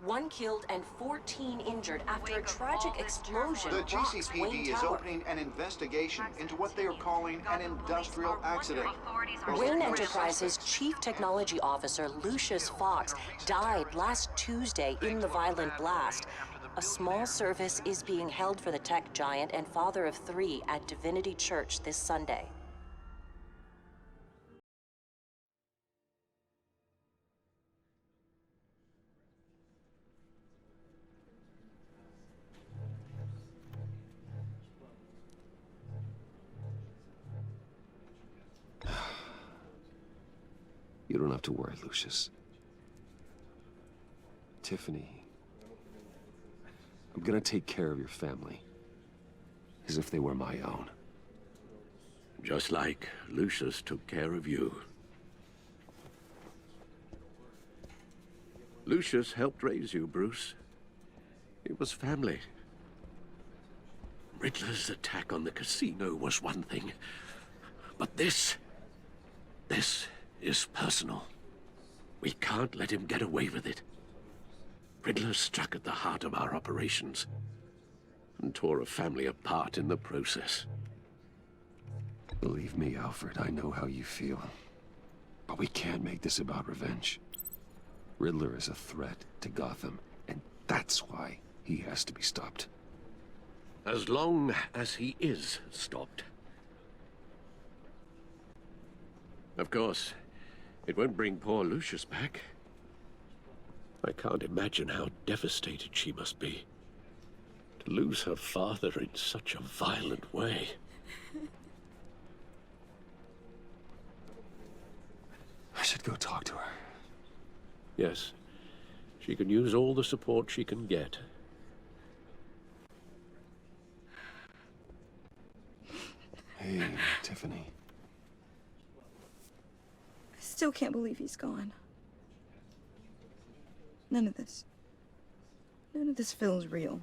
1 killed and 14 injured after a tragic explosion The rocks Wayne GCPD is Tower. opening an investigation into what they are calling an industrial accident. Wayne Enterprises' Chief Technology Officer, Lucius Fox, died last Tuesday in the violent blast. A small service is being held for the tech giant and father of 3 at Divinity Church this Sunday. You don't have to worry, Lucius. Tiffany, I'm gonna take care of your family, as if they were my own. Just like Lucius took care of you. Lucius helped raise you, Bruce. It was family. Riddler's attack on the casino was one thing, but this is personal. We can't let him get away with it. Riddler struck at the heart of our operations and tore a family apart in the process. Believe me, Alfred, I know how you feel. But we can't make this about revenge. Riddler is a threat to Gotham, and that's why he has to be stopped. As long as he is stopped. Of course, it won't bring poor Lucius back. I can't imagine how devastated she must be. To lose her father in such a violent way. I should go talk to her. Yes, she can use all the support she can get. Hey, Tiffany. I still can't believe he's gone. None of this feels real.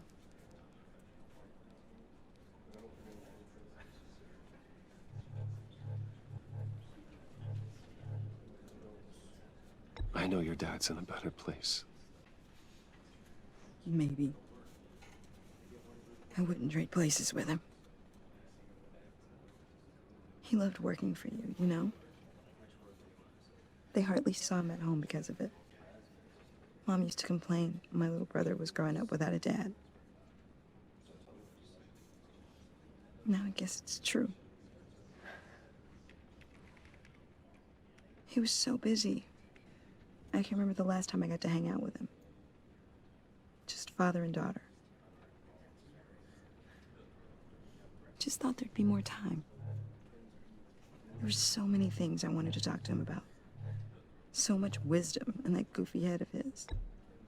I know your dad's in a better place. Maybe. I wouldn't trade places with him. He loved working for you, you know? They hardly saw him at home because of it. Mom used to complain my little brother was growing up without a dad. Now I guess it's true. He was so busy. I can remember the last time I got to hang out with him. Just father and daughter. Just thought there'd be more time. There were so many things I wanted to talk to him about. So much wisdom in that goofy head of his.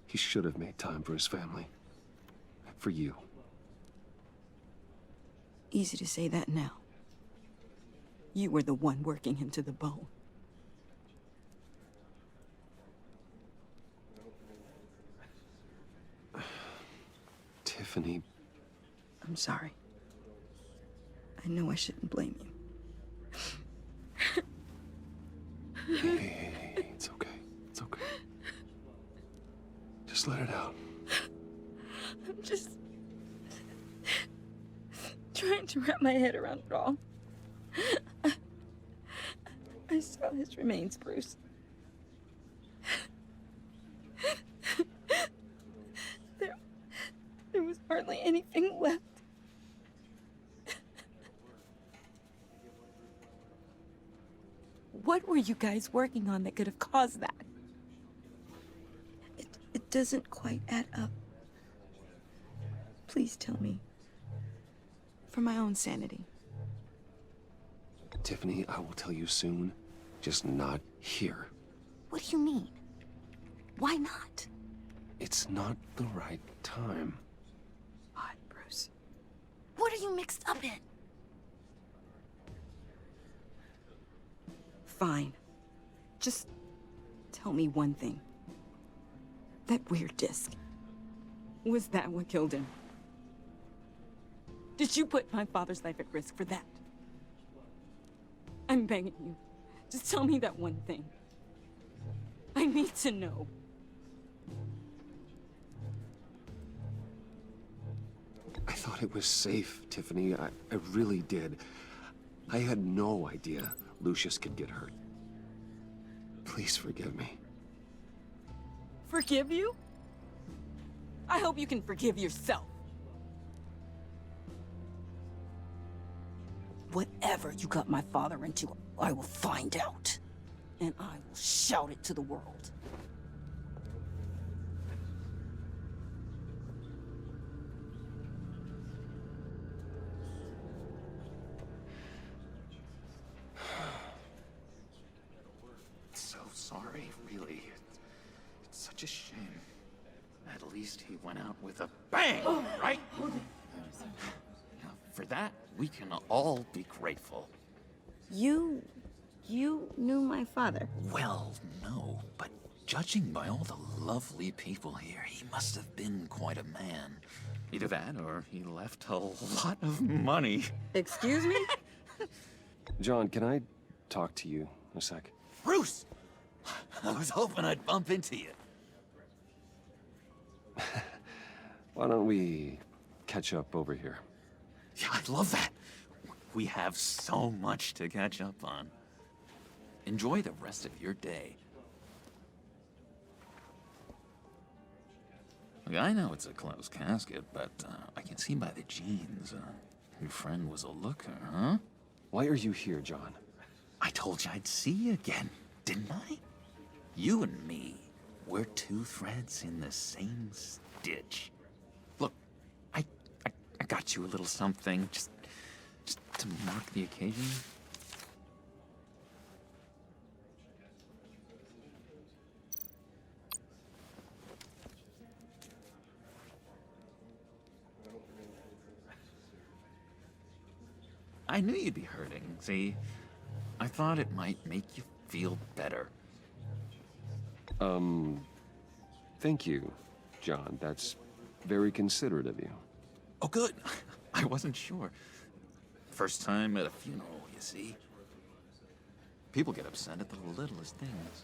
He should have made time for his family. For you. Easy to say that now. You were the one working him to the bone. Tiffany. I'm sorry. I know I shouldn't blame you. Hey, it's okay. It's okay. Just let it out. I'm just trying to wrap my head around it all. I saw his remains, Bruce. There was hardly anything left. What were you guys working on that could have caused that? It doesn't quite add up. Please tell me. For my own sanity. Tiffany, I will tell you soon. Just not here. What do you mean? Why not? It's not the right time. What, Bruce? What are you mixed up in? Fine. Just tell me one thing. That weird disc. Was that what killed him? Did you put my father's life at risk for that? I'm begging you. Just tell me that one thing. I need to know. thought it was safe, Tiffany. I really did. I had no idea Lucius could get hurt. Please forgive me. Forgive you? I hope you can forgive yourself. Whatever you got my father into, I will find out. And I will shout it to the world. So sorry, really. It's such a shame. At least he went out with a bang, right? For that, we can all be grateful. You knew my father. Well, no, but judging by all the lovely people here, he must have been quite a man. Either that, or he left a lot of money. Excuse me? John, can I talk to you a sec? Bruce! I was hoping I'd bump into you. Why don't we catch up over here? Yeah, I'd love that. We have so much to catch up on. Enjoy the rest of your day. Look, I know it's a closed casket, but I can see by the jeans, your friend was a looker, huh? Why are you here, John? I told you I'd see you again, didn't I? You and me, we're two threads in the same stitch. Look, I got you a little something, just to mark the occasion. I knew you'd be hurting, see? I thought it might make you feel better. Thank you, John. That's very considerate of you. Oh, good. I wasn't sure. First time at a funeral, you see? People get upset at the littlest things.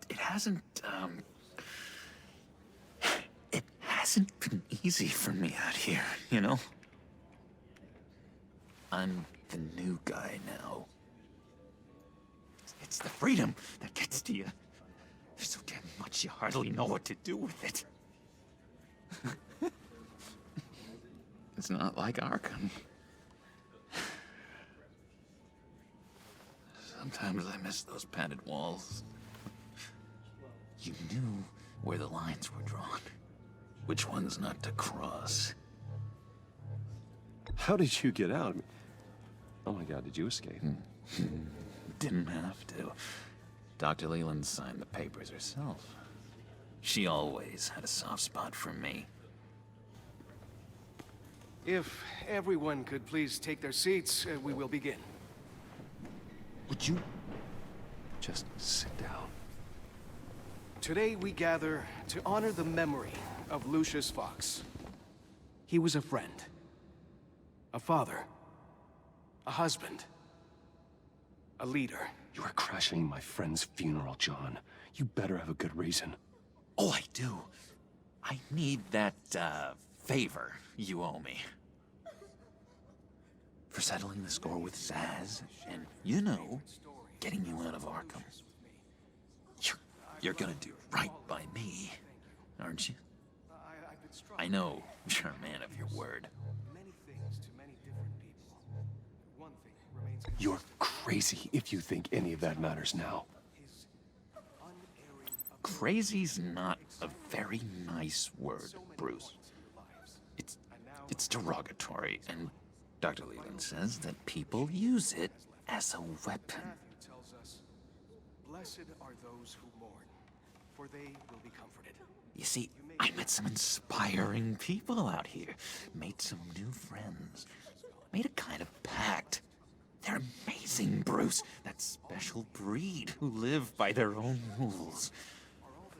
It hasn't been easy for me out here, you know? I'm the new guy now. It's the freedom that gets to you. There's so damn much you hardly know what to do with it. It's not like Arkham. Sometimes I miss those padded walls. You knew where the lines were drawn. Which ones not to cross. How did you get out? Oh my God, did you escape? Didn't have to. Dr. Leland signed the papers herself. She always had a soft spot for me. If everyone could please take their seats, we will begin. Would you just sit down? Today we gather to honor the memory of Lucius Fox. He was a friend, a father, a husband, a leader. You are crashing my friend's funeral, John. You better have a good reason. Oh, I do. I need that, favor you owe me. For settling the score with Zaz, and, you know, getting you out of Arkham. You're gonna do right by me, aren't you? I know you're a man of your word. Many things to many different people. One thing remains You're crazy if you think any of that matters now. his unerring Crazy's not a very nice word, Bruce. It's derogatory, and Dr. Leland says that people use it as a weapon. Matthew tells us, "Blessed are those who mourn, for they will be comforted." You see, I met some inspiring people out here. Made some new friends. Made a kind of pact. They're amazing, Bruce. That special breed who live by their own rules.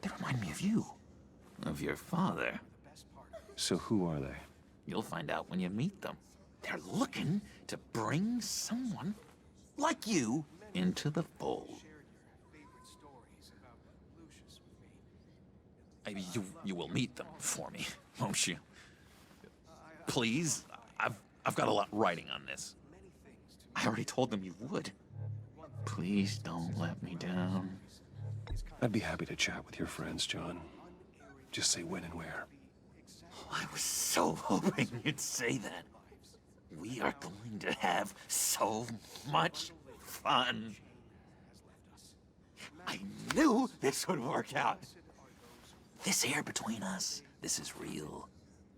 They remind me of you. Of your father. So who are they? You'll find out when you meet them. They're looking to bring someone like you into the fold. Shared your favorite stories about Lucius with me. You will meet them for me, won't you? Please? I've got a lot riding on this. I already told them you would. Please don't let me down. I'd be happy to chat with your friends, John. Just say when and where. I was so hoping you'd say that. We are going to have so much fun. I knew this would work out. This air between us, this is real.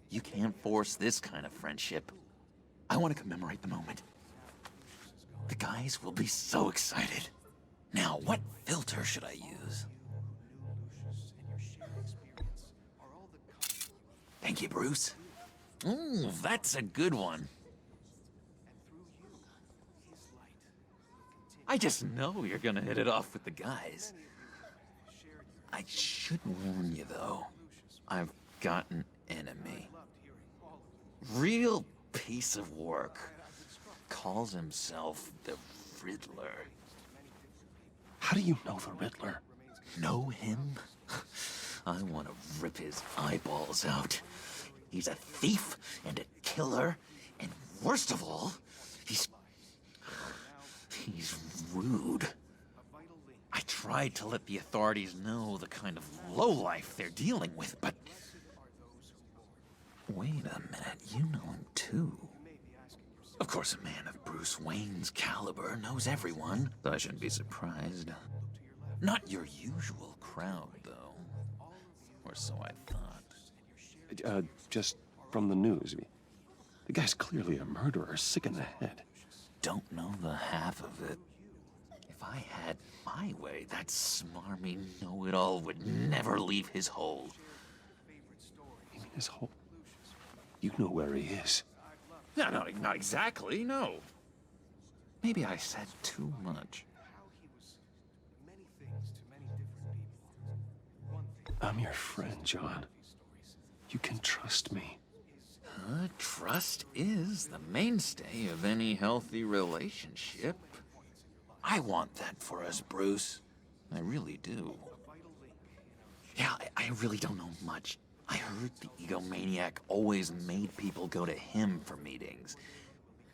You can't force this kind of friendship. I want to commemorate the moment. The guys will be so excited. Now, what filter should I use? Thank you, Bruce. Ooh, that's a good one. I just know you're gonna hit it off with the guys. I should warn you, though. I've got an enemy. Real piece of work. Calls himself the Riddler. How do you know the Riddler? Know him? I want to rip his eyeballs out. He's a thief and a killer, and worst of all, he's rude. I tried to let the authorities know the kind of lowlife they're dealing with, but... Wait a minute, you know him too. Of course, a man of Bruce Wayne's caliber knows everyone, so I shouldn't be surprised. Not your usual crowd, though. Or so I thought. Just from the news. The guy's clearly a murderer, sick in the head. Don't know the half of it. If I had my way, that smarmy know-it-all would never leave his hole. You mean his hole? You know where he is. No, not exactly, no. Maybe I said too much. I'm your friend, John. You can trust me. Trust is the mainstay of any healthy relationship. I want that for us, Bruce. I really do. Yeah, I really don't know much. I heard the egomaniac always made people go to him for meetings.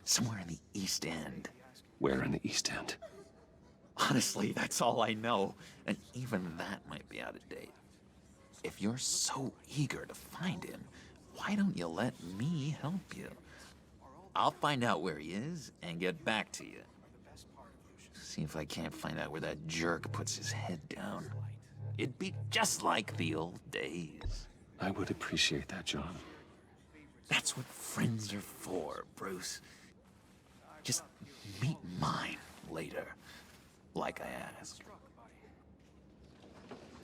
Somewhere in the East End. Where in the East End? Honestly, that's all I know. And even that might be out of date. If you're so eager to find him, why don't you let me help you? I'll find out where he is and get back to you. See if I can't find out where that jerk puts his head down. It'd be just like the old days. I would appreciate that, John. That's what friends are for, Bruce. Just meet mine later, like I asked.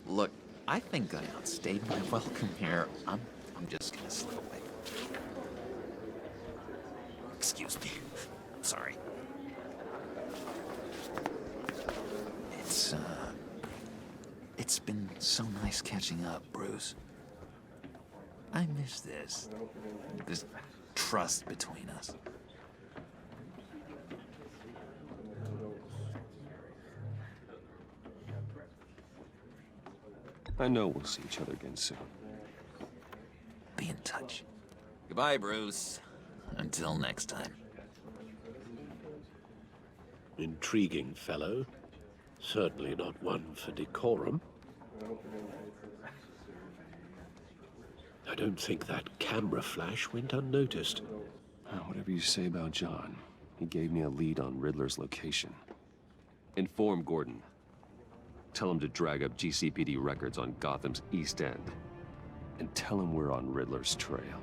Look, I think I outstayed my welcome here. I'm just gonna slip away. Excuse me. I'm sorry. It's been so nice catching up, Bruce. I miss this trust between us. I know we'll see each other again soon. Be in touch. Goodbye, Bruce. Until next time. Intriguing fellow. Certainly not one for decorum. I don't think that camera flash went unnoticed. Whatever you say about John, he gave me a lead on Riddler's location. Inform Gordon. Tell him to drag up GCPD records on Gotham's East End. And tell him we're on Riddler's trail.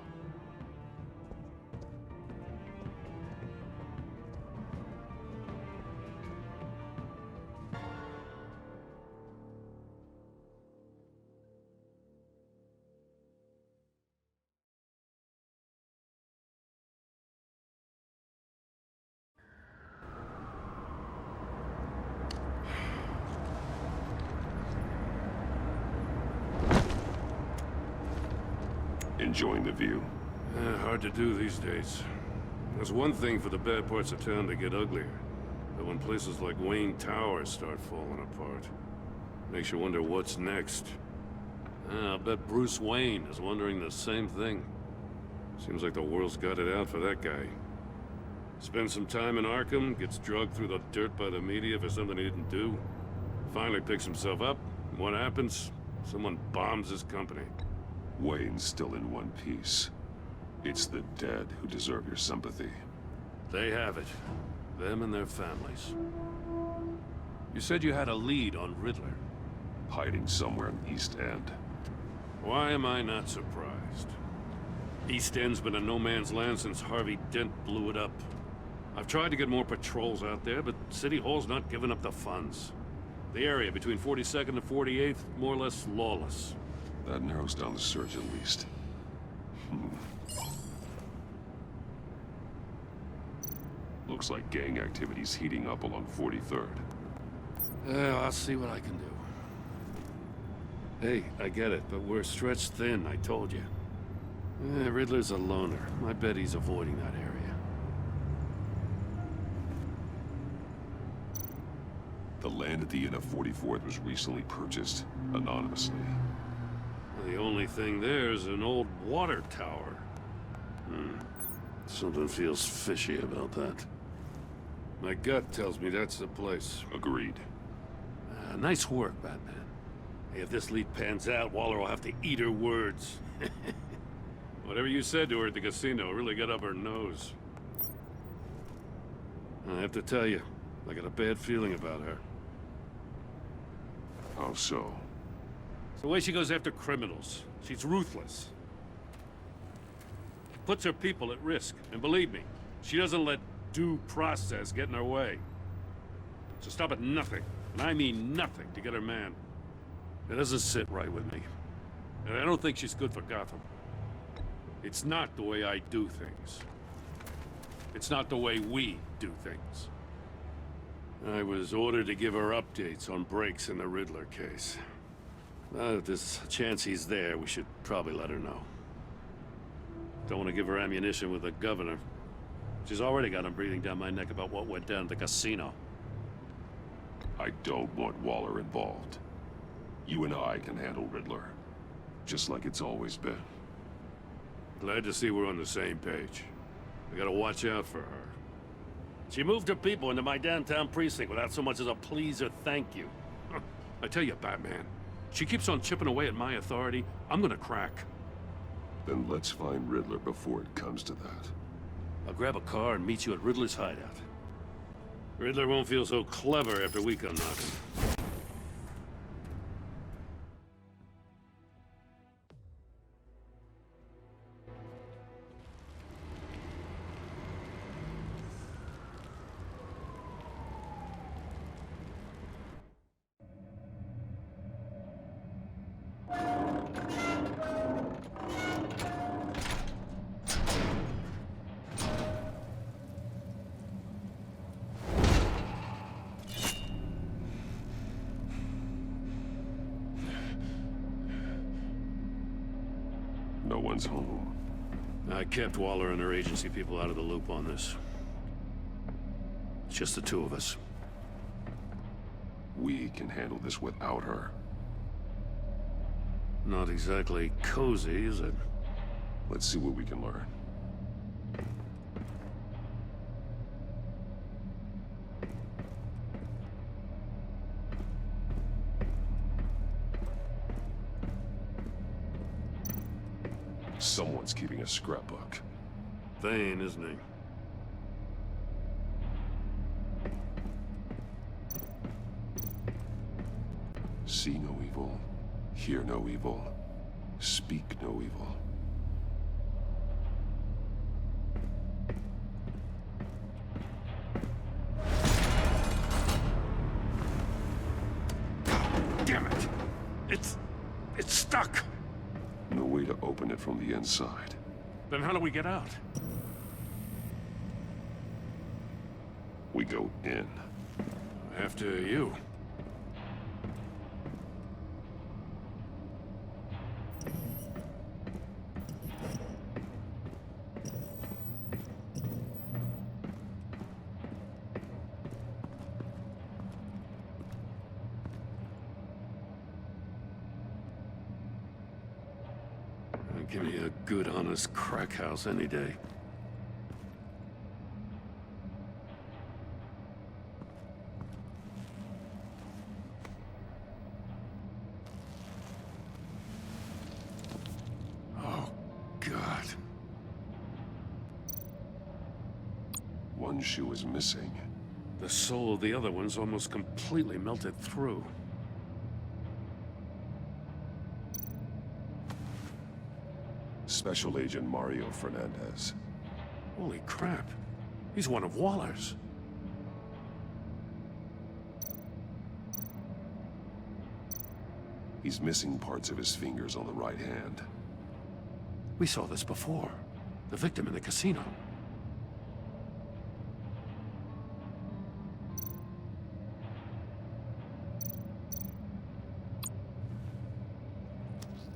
Enjoying the view? Hard to do these days. There's one thing for the bad parts of town to get uglier. But when places like Wayne Tower start falling apart, makes you wonder what's next. Yeah, I bet Bruce Wayne is wondering the same thing. Seems like the world's got it out for that guy. Spends some time in Arkham, gets drugged through the dirt by the media for something he didn't do. Finally picks himself up, and what happens? Someone bombs his company. Wayne's still in one piece. It's the dead who deserve your sympathy. They have it. Them and their families. You said you had a lead on Riddler. Hiding somewhere in the East End. Why am I not surprised? East End's been a no-man's land since Harvey Dent blew it up. I've tried to get more patrols out there, but City Hall's not giving up the funds. The area between 42nd and 48th, more or less lawless. That narrows down the search at least. Looks like gang activity's heating up along 43rd. Yeah, I'll see what I can do. Hey, I get it, but we're stretched thin, I told you. Riddler's a loner. I bet he's avoiding that area. The land at the end of 44th was recently purchased, anonymously. The only thing there is an old water tower. Something feels fishy about that. My gut tells me that's the place. Agreed. Nice work, Batman. Hey, if this lead pans out, Waller will have to eat her words. Whatever you said to her at the casino really got up her nose. I have to tell you, I got a bad feeling about her. How so? It's the way she goes after criminals. She's ruthless. Puts her people at risk. And believe me, she doesn't let due process get in her way. So stop at nothing, and I mean nothing, to get her man. It doesn't sit right with me. And I don't think she's good for Gotham. It's not the way I do things. It's not the way we do things. I was ordered to give her updates on breaks in the Riddler case. If there's a chance he's there, we should probably let her know. Don't want to give her ammunition with the governor. She's already got him breathing down my neck about what went down at the casino. I don't want Waller involved. You and I can handle Riddler, just like it's always been. Glad to see we're on the same page. We gotta watch out for her. She moved her people into my downtown precinct without so much as a please or thank you. I tell you, Batman, she keeps on chipping away at my authority, I'm gonna crack. Then let's find Riddler before it comes to that. I'll grab a car and meet you at Riddler's hideout. Riddler won't feel so clever after we come knocking. No one's home. I kept Waller and her agency people out of the loop on this. It's just the two of us. We can handle this without her. Not exactly cozy, is it? Let's see what we can learn. Someone's keeping a scrapbook. Vain, isn't he? See no evil, hear no evil, speak no evil. Damn it! It's stuck! No way to open it from the inside. Then how do we get out? We go in. After you. Give me a good, honest crack house any day. Oh, God. One shoe is missing. The soul of the other one's almost completely melted through. Special Agent Mario Fernandez. Holy crap. He's one of Waller's. He's missing parts of his fingers on the right hand. We saw this before. The victim in the casino.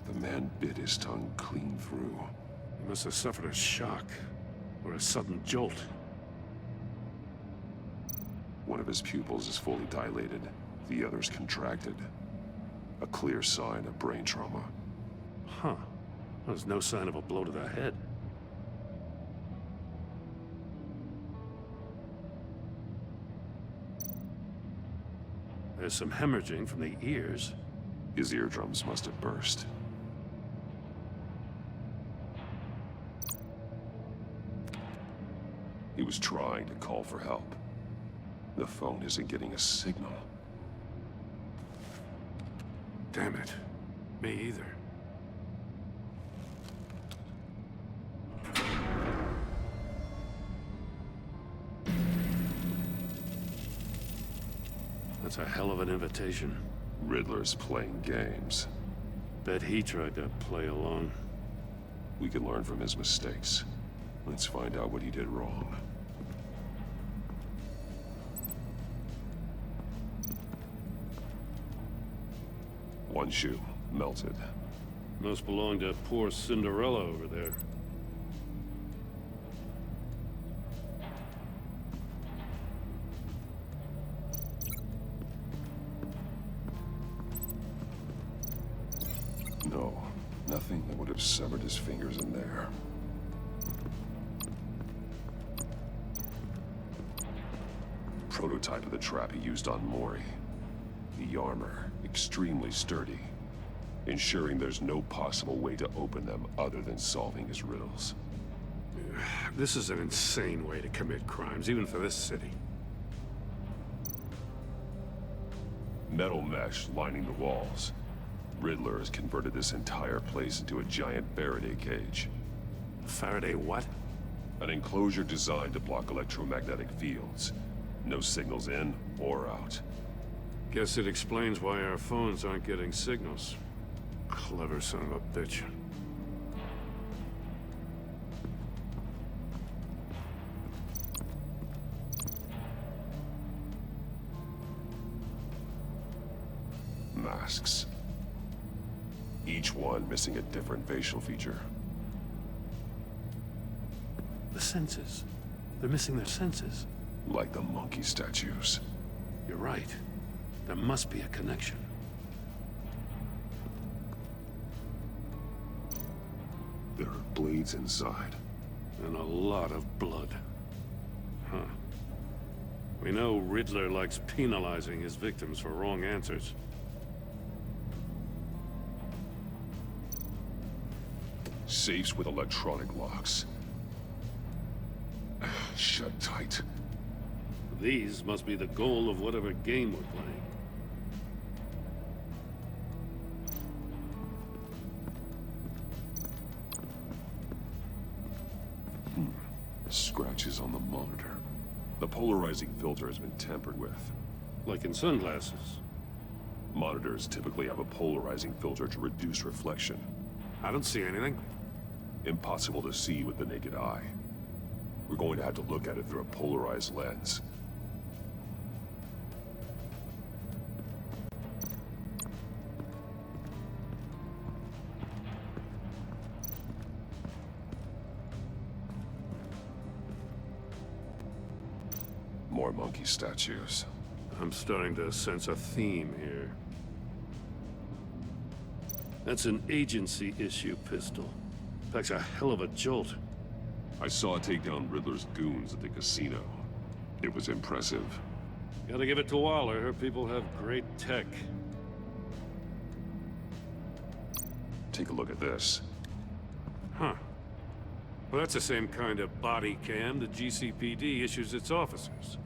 The man bit his tongue clean through. He must have suffered a shock, or a sudden jolt. One of his pupils is fully dilated, the other's contracted. A clear sign of brain trauma. Huh. There's no sign of a blow to the head. There's some hemorrhaging from the ears. His eardrums must have burst. He was trying to call for help. The phone isn't getting a signal. Damn it. Me either. That's a hell of an invitation. Riddler's playing games. Bet he tried to play along. We can learn from his mistakes. Let's find out what he did wrong. One shoe, melted. Must belong to poor Cinderella over there. No, nothing that would have severed his fingers in there. Prototype of the trap he used on Mori. The armor, extremely sturdy, ensuring there's no possible way to open them other than solving his riddles. This is an insane way to commit crimes, even for this city. Metal mesh lining the walls. Riddler has converted this entire place into a giant Faraday cage. Faraday what? An enclosure designed to block electromagnetic fields. No signals in or out. Guess it explains why our phones aren't getting signals. Clever son of a bitch. Masks. Each one missing a different facial feature. The senses. They're missing their senses. Like the monkey statues. You're right. There must be a connection. There are blades inside. And a lot of blood. Huh. We know Riddler likes penalizing his victims for wrong answers. Safes with electronic locks. Shut tight. These must be the goal of whatever game we're playing. Scratches on the monitor. The polarizing filter has been tampered with. Like in sunglasses. Monitors typically have a polarizing filter to reduce reflection. I don't see anything. Impossible to see with the naked eye. We're going to have to look at it through a polarized lens. More monkey statues. I'm starting to sense a theme here. That's an agency issue pistol. Packs a hell of a jolt. I saw it take down Riddler's goons at the casino. It was impressive. Gotta give it to Waller. Her people have great tech. Take a look at this. Huh. Well, that's the same kind of body cam the GCPD issues its officers.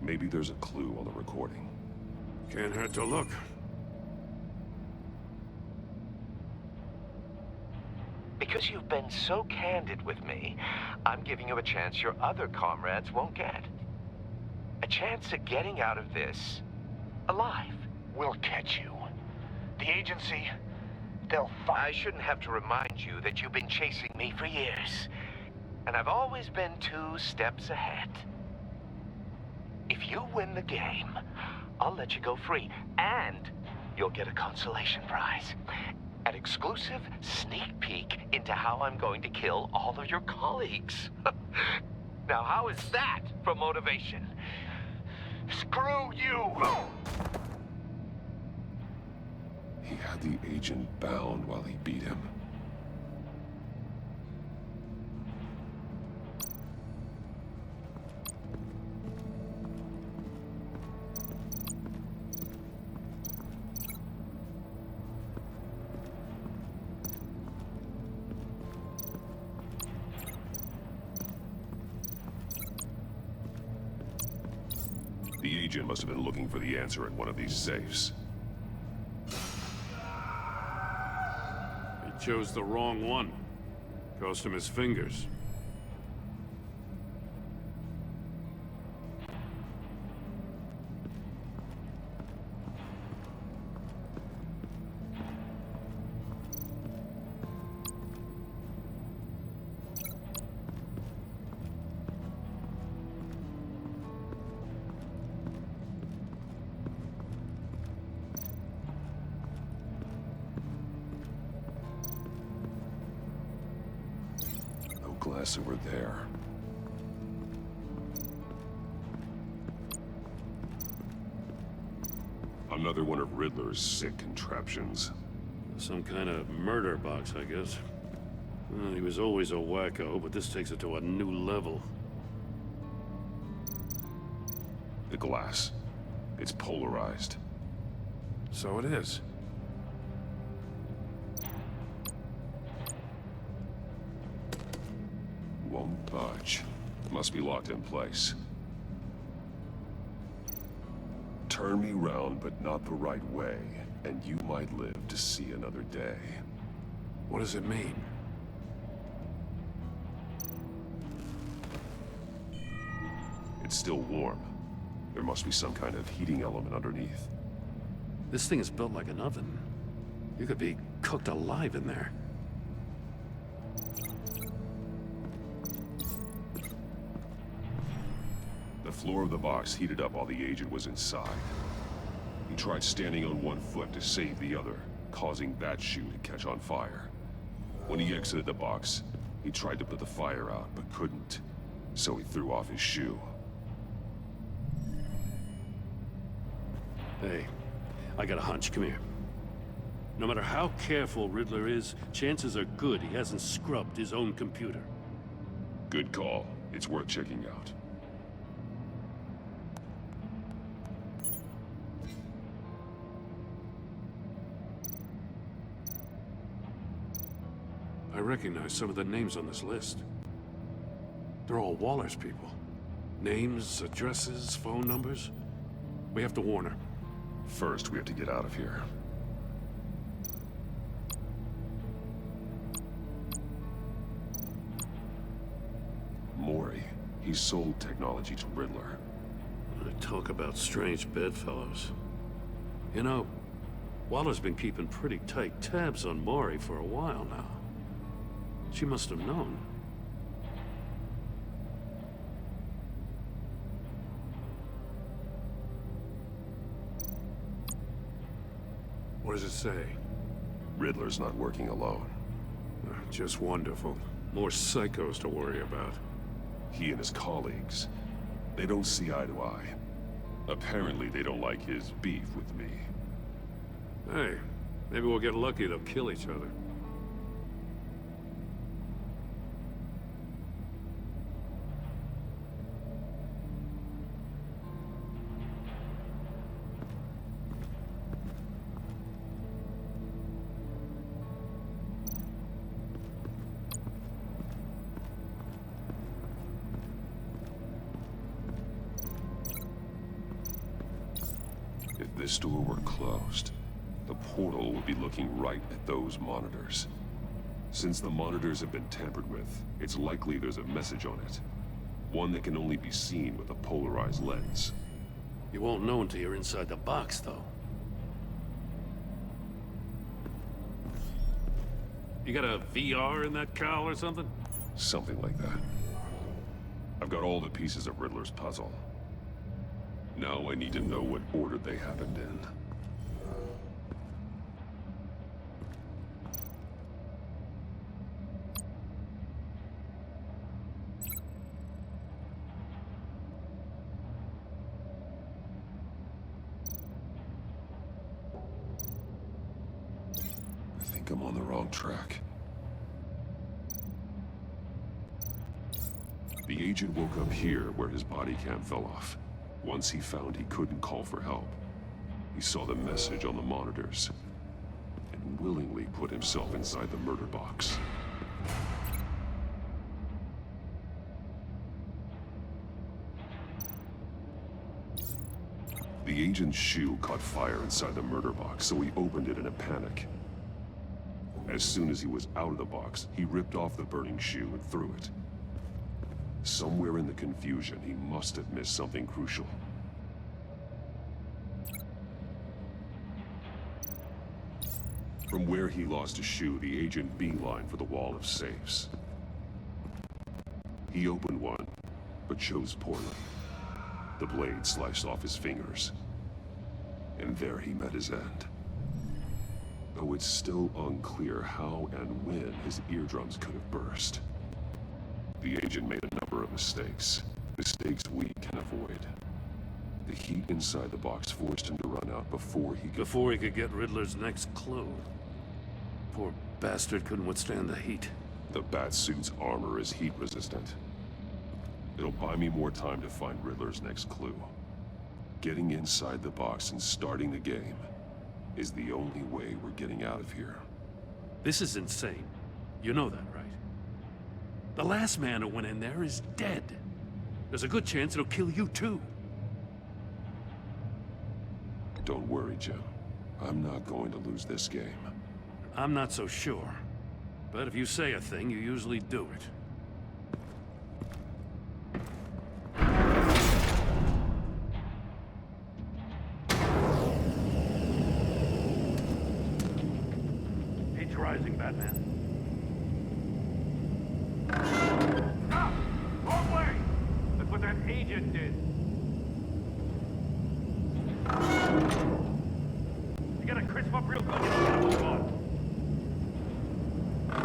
Maybe there's a clue on the recording. Can't hurt to look. Because you've been so candid with me, I'm giving you a chance your other comrades won't get. A chance at getting out of this alive. We'll catch you. The agency, they'll find... I shouldn't have to remind you that you've been chasing me for years. And I've always been 2 steps ahead. If you win the game, I'll let you go free. And you'll get a consolation prize. An exclusive sneak peek into how I'm going to kill all of your colleagues. Now, how is that for motivation? Screw you! He had the agent bound while he beat him. The agent must have been looking for the answer in one of these safes. He chose the wrong one. Cost him his fingers. Glass over there. Another one of Riddler's sick contraptions. Some kind of murder box, I guess. Well, he was always a wacko, but this takes it to a new level. The glass. It's polarized. So it is. Won't budge. Must be locked in place. Turn me round, but not the right way, and you might live to see another day. What does it mean? It's still warm. There must be some kind of heating element underneath. This thing is built like an oven. You could be cooked alive in there. The floor of the box heated up while the agent was inside. He tried standing on one foot to save the other, causing that shoe to catch on fire. When he exited the box, he tried to put the fire out, but couldn't. So he threw off his shoe. Hey, I got a hunch. Come here. No matter how careful Riddler is, chances are good he hasn't scrubbed his own computer. Good call. It's worth checking out. I recognize some of the names on this list. They're all Waller's people. Names, addresses, phone numbers. We have to warn her. First, we have to get out of here. Mori. He sold technology to Riddler. Talk about strange bedfellows. You know, Waller's been keeping pretty tight tabs on Mori for a while now. She must have known. What does it say? Riddler's not working alone. Just wonderful. More psychos to worry about. He and his colleagues, they don't see eye to eye. Apparently, they don't like his beef with me. Hey, maybe we'll get lucky. They'll kill each other. this store were closed, the portal would be looking right at those monitors. Since the monitors have been tampered with, it's likely there's a message on it. One that can only be seen with a polarized lens. You won't know until you're inside the box, though. You got a VR in that cowl or something? Something like that. I've got all the pieces of Riddler's puzzle. Now I need to know what order they happened in. I think I'm on the wrong track. The agent woke up here where his body cam fell off. Once he found he couldn't call for help, he saw the message on the monitors and willingly put himself inside the murder box. The agent's shoe caught fire inside the murder box, so he opened it in a panic. As soon as he was out of the box, he ripped off the burning shoe and threw it. Somewhere in the confusion, he must have missed something crucial. From where he lost a shoe, the agent beelined for the wall of safes. He opened one, but chose poorly. The blade sliced off his fingers. And there he met his end. Though it's still unclear how and when his eardrums could have burst. The agent made a number of mistakes. Mistakes we can avoid. The heat inside the box forced him to run out before he could get Riddler's next clue. Poor bastard couldn't withstand the heat. The Batsuit's armor is heat resistant. It'll buy me more time to find Riddler's next clue. Getting inside the box and starting the game is the only way we're getting out of here. This is insane. You know that, right? The last man who went in there is dead. There's a good chance it'll kill you too. Don't worry, Jim. I'm not going to lose this game. I'm not so sure. But if you say a thing, you usually do it. Heat's rising, Batman. Stop! Wrong way! That's what that agent did. You gotta crisp up real good. I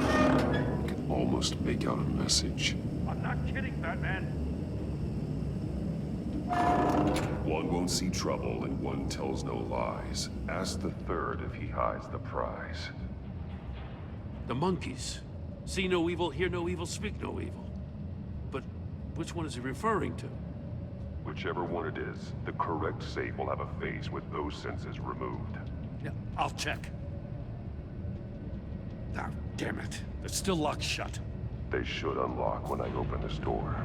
can almost make out a message. I'm not kidding, Batman. One won't see trouble and one tells no lies. Ask the third if he hides the prize. The monkeys. See no evil, hear no evil, speak no evil. But which one is he referring to? Whichever one it is, the correct safe will have a face with those senses removed. Yeah, I'll check. Ah, damn it. It's still locked shut. They should unlock when I open this door.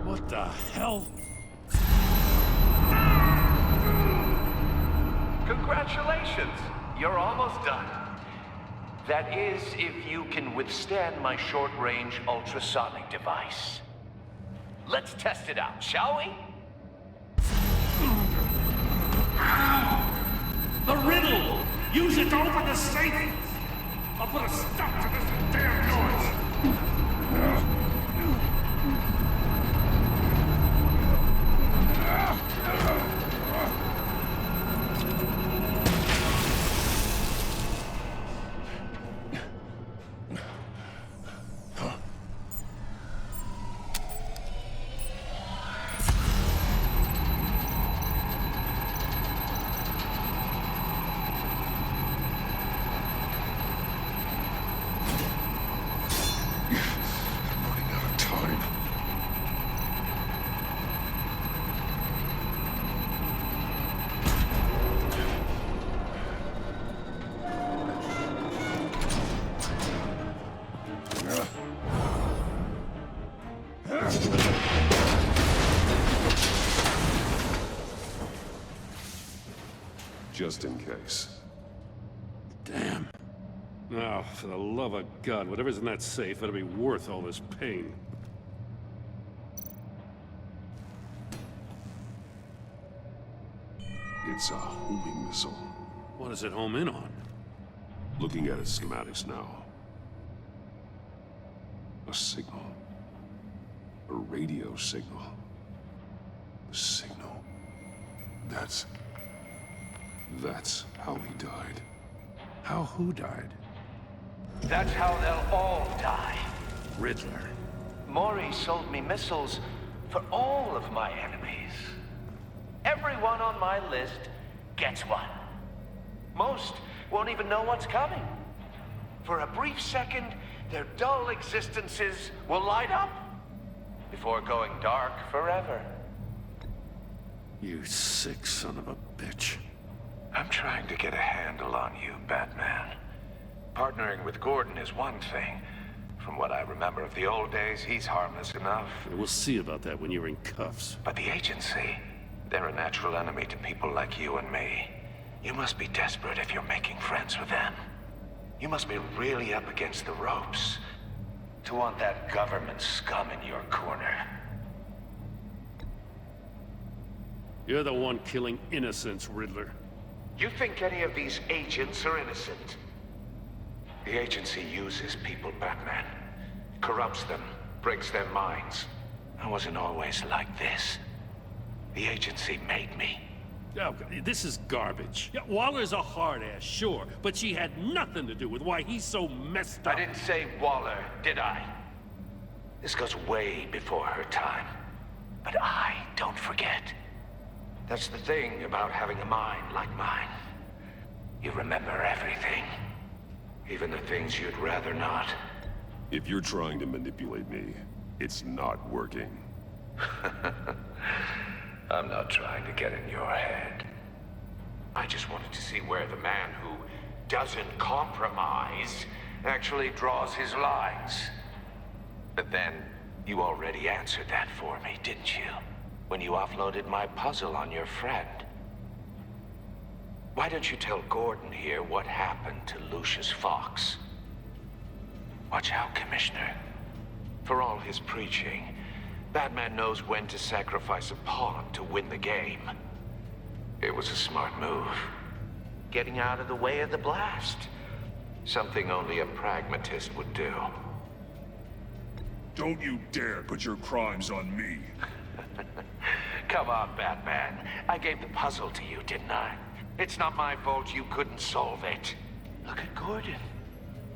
What the hell? Congratulations! You're almost done. That is, if you can withstand my short-range ultrasonic device. Let's test it out, shall we? The riddle! Use it to open the safe! I'll put a stop to this damn noise! Just in case. Damn. Now, for the love of God, whatever's in that safe better be worth all this pain. It's a homing missile. What does it home in on? Looking at its schematics now. A signal. A radio signal. A signal. That's how he died. How who died? That's how they'll all die. Riddler. Maury sold me missiles for all of my enemies. Everyone on my list gets one. Most won't even know what's coming. For a brief second, their dull existences will light up before going dark forever. You sick son of a bitch. I'm trying to get a handle on you, Batman. Partnering with Gordon is one thing. From what I remember of the old days, he's harmless enough. We'll see about that when you're in cuffs. But the agency, they're a natural enemy to people like you and me. You must be desperate if you're making friends with them. You must be really up against the ropes to want that government scum in your corner. You're the one killing innocents, Riddler. You think any of these agents are innocent? The agency uses people, Batman. Corrupts them, breaks their minds. I wasn't always like this. The agency made me. Oh, this is garbage. Yeah, Waller's a hard-ass, sure, but she had nothing to do with why he's so messed up. I didn't say Waller, did I? This goes way before her time. But I don't forget. That's the thing about having a mind like mine. You remember everything. Even the things you'd rather not. If you're trying to manipulate me, it's not working. I'm not trying to get in your head. I just wanted to see where the man who doesn't compromise actually draws his lines. But then, you already answered that for me, didn't you? When you offloaded my puzzle on your friend. Why don't you tell Gordon here what happened to Lucius Fox? Watch out, Commissioner. For all his preaching, Batman knows when to sacrifice a pawn to win the game. It was a smart move. Getting out of the way of the blast. Something only a pragmatist would do. Don't you dare put your crimes on me. Come on, Batman. I gave the puzzle to you, didn't I? It's not my fault you couldn't solve it. Look at Gordon.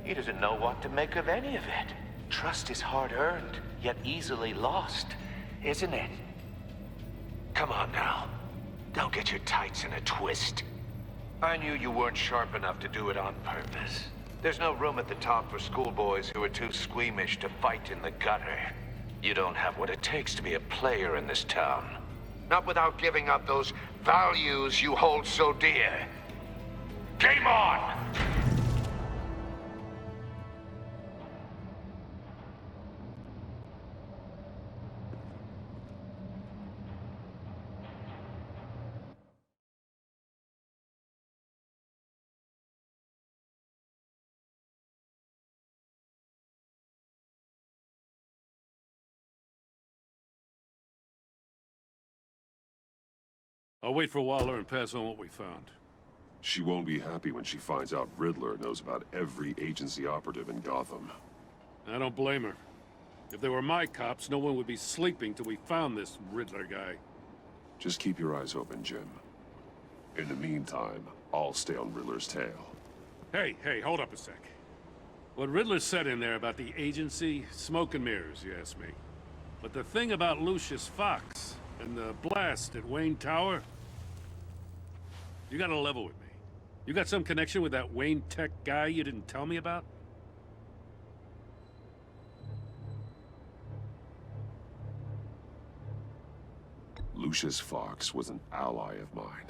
He doesn't know what to make of any of it. Trust is hard-earned, yet easily lost, isn't it? Come on now. Don't get your tights in a twist. I knew you weren't sharp enough to do it on purpose. There's no room at the top for schoolboys who are too squeamish to fight in the gutter. You don't have what it takes to be a player in this town. Not without giving up those values you hold so dear. Game on! I'll wait for Waller and pass on what we found. She won't be happy when she finds out Riddler knows about every agency operative in Gotham. I don't blame her. If they were my cops, no one would be sleeping till we found this Riddler guy. Just keep your eyes open, Jim. In the meantime, I'll stay on Riddler's tail. Hey, hold up a sec. What Riddler said in there about the agency, smoke and mirrors, you ask me. But the thing about Lucius Fox and the blast at Wayne Tower, you gotta level with me. You got some connection with that Wayne Tech guy you didn't tell me about? Lucius Fox was an ally of mine.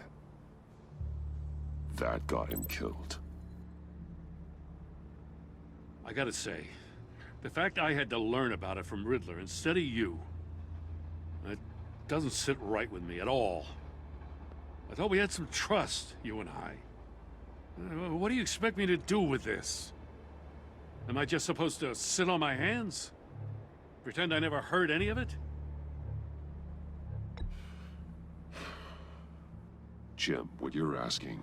That got him killed. I gotta say, the fact I had to learn about it from Riddler instead of you It doesn't sit right with me at all. I thought we had some trust, you and I. What do you expect me to do with this? Am I just supposed to sit on my hands? Pretend I never heard any of it? Jim, what you're asking,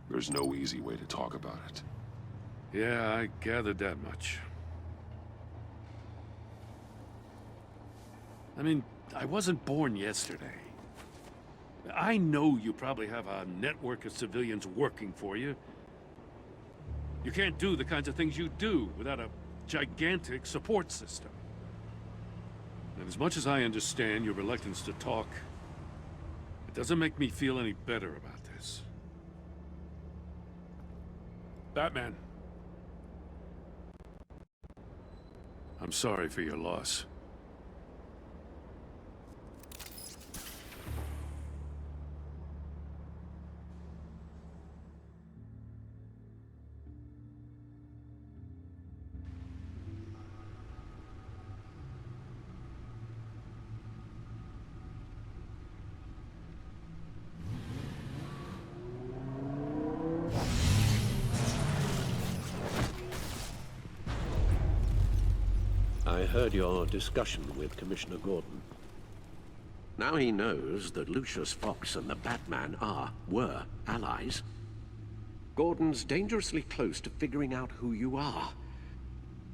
there's no easy way to talk about it. Yeah, I gathered that much. I mean, I wasn't born yesterday. I know you probably have a network of civilians working for you. You can't do the kinds of things you do without a gigantic support system. And as much as I understand your reluctance to talk, it doesn't make me feel any better about this. Batman. I'm sorry for your loss. I heard your discussion with Commissioner Gordon. Now he knows that Lucius Fox and the Batman were allies. Gordon's dangerously close to figuring out who you are.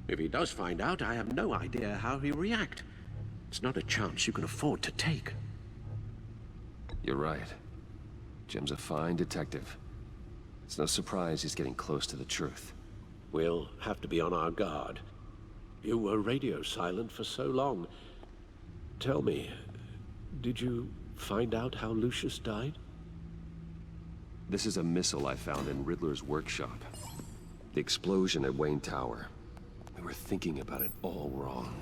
If he does find out, I have no idea how he'll react. It's not a chance you can afford to take. You're right. Jim's a fine detective. It's no surprise he's getting close to the truth. We'll have to be on our guard. You were radio silent for so long. Tell me, did you find out how Lucius died? This is a missile I found in Riddler's workshop. The explosion at Wayne Tower. We were thinking about it all wrong.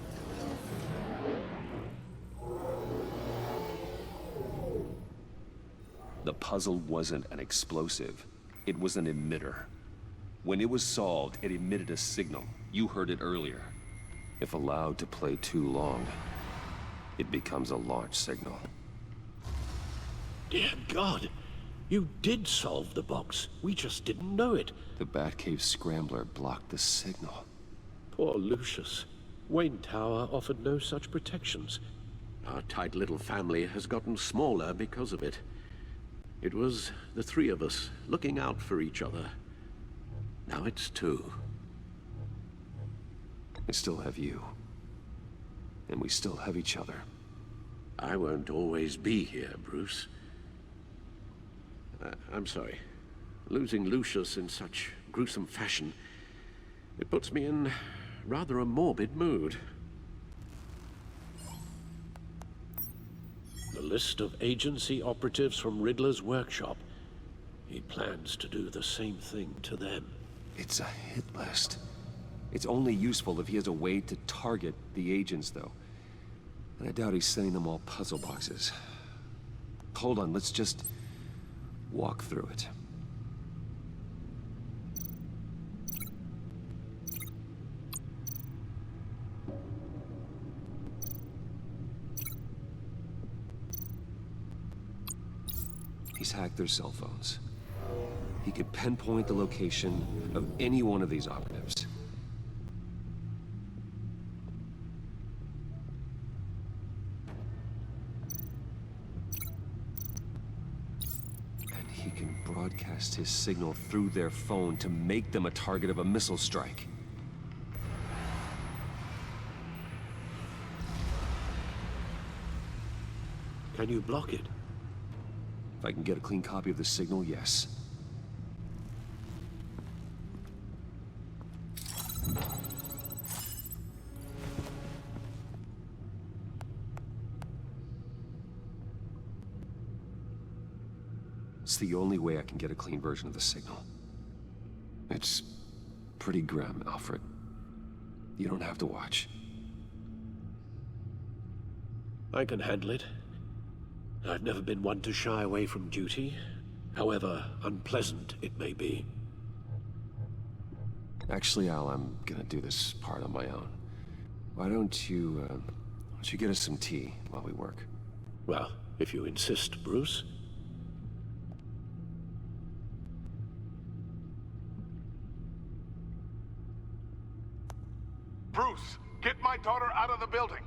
The puzzle wasn't an explosive. It was an emitter. When it was solved, it emitted a signal. You heard it earlier. If allowed to play too long, it becomes a launch signal. Dear God! You did solve the box. We just didn't know it. The Batcave scrambler blocked the signal. Poor Lucius. Wayne Tower offered no such protections. Our tight little family has gotten smaller because of it. It was the three of us looking out for each other. Now it's two. I still have you. And we still have each other. I won't always be here, Bruce. I'm sorry. Losing Lucius in such gruesome fashion, it puts me in rather a morbid mood. The list of agency operatives from Riddler's workshop. He plans to do the same thing to them. It's a hit list. It's only useful if he has a way to target the agents, though. And I doubt he's sending them all puzzle boxes. Hold on, let's just walk through it. He's hacked their cell phones. He could pinpoint the location of any one of these operatives. And he can broadcast his signal through their phone to make them a target of a missile strike. Can you block it? If I can get a clean copy of the signal, yes. It's the only way I can get a clean version of the signal. It's pretty grim, Alfred. You don't have to watch. I can handle it. I've never been one to shy away from duty, however unpleasant it may be. Actually, Al, I'm gonna do this part on my own. Why don't you don't you get us some tea while we work? Well, if you insist, Bruce. Bruce, get my daughter out of the building.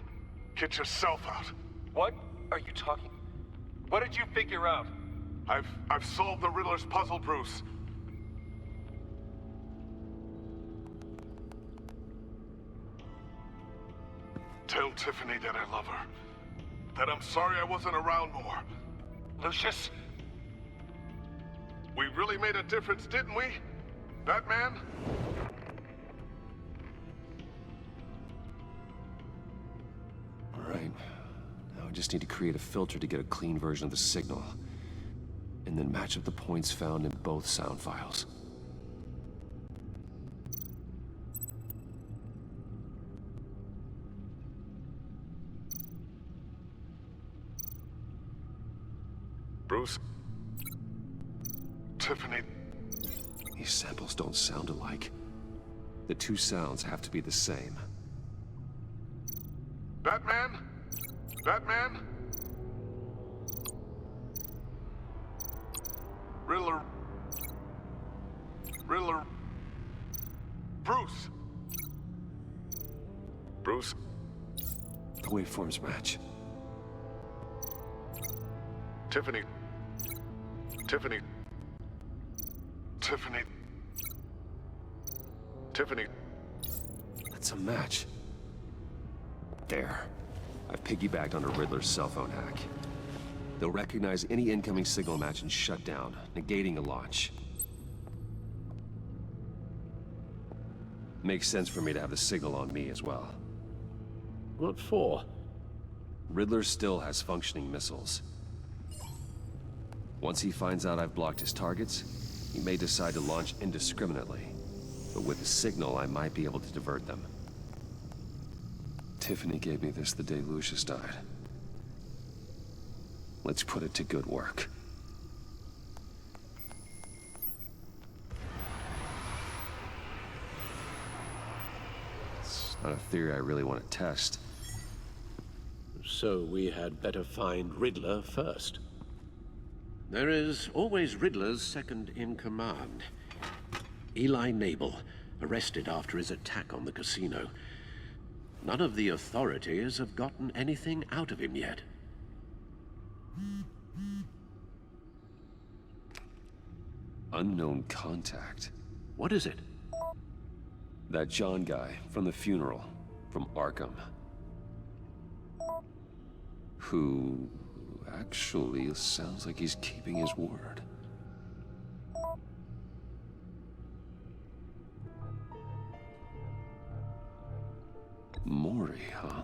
Get yourself out. What are you talking? What did you figure out? I've solved the Riddler's puzzle, Bruce. Tell Tiffany that I love her. That I'm sorry I wasn't around more. Lucius? We really made a difference, didn't we? Batman? All right. Now I just need to create a filter to get a clean version of the signal. And then match up the points found in both sound files. Bruce? Tiffany? These samples don't sound alike. The two sounds have to be the same. Batman? Batman? Riddler? Riddler? Bruce? Bruce? The waveforms match. Tiffany? Tiffany? Tiffany? Tiffany? That's a match. There. I've piggybacked on a Riddler's cell phone hack. They'll recognize any incoming signal match and shut down, negating a launch. Makes sense for me to have the signal on me as well. What for? Riddler still has functioning missiles. Once he finds out I've blocked his targets, he may decide to launch indiscriminately. But with the signal, I might be able to divert them. Tiffany gave me this the day Lucius died. Let's put it to good work. It's not a theory I really want to test. So we had better find Riddler first. There is always Riddler's second in command. Eli Nabel, arrested after his attack on the casino. None of the authorities have gotten anything out of him yet. Unknown contact. What is it? That John guy from the funeral, from Arkham. Who actually sounds like he's keeping his word. Mori, huh?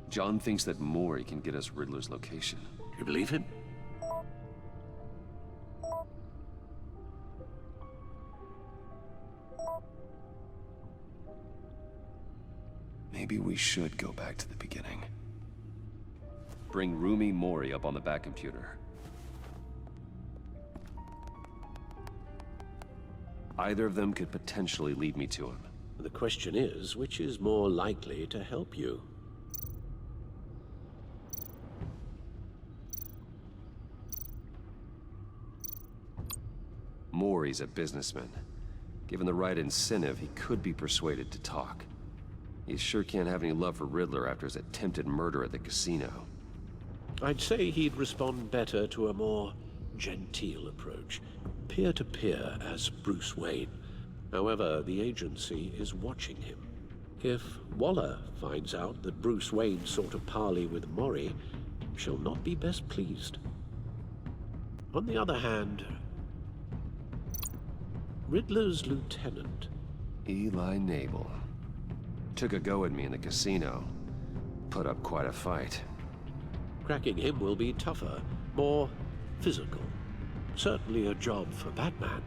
John thinks that Mori can get us Riddler's location. You believe him? Maybe we should go back to the beginning. Bring Rumi Mori up on the back computer. Either of them could potentially lead me to him. The question is, which is more likely to help you? Mori's a businessman. Given the right incentive, he could be persuaded to talk. He sure can't have any love for Riddler after his attempted murder at the casino. I'd say he'd respond better to a more genteel approach. Peer-to-peer as Bruce Wayne. However, the agency is watching him. If Waller finds out that Bruce Wayne sought a parley with Mori, she'll not be best pleased. On the other hand, Riddler's lieutenant, Eli Nabel, took a go at me in the casino. Put up quite a fight. cracking him will be tougher, more physical. Certainly a job for Batman.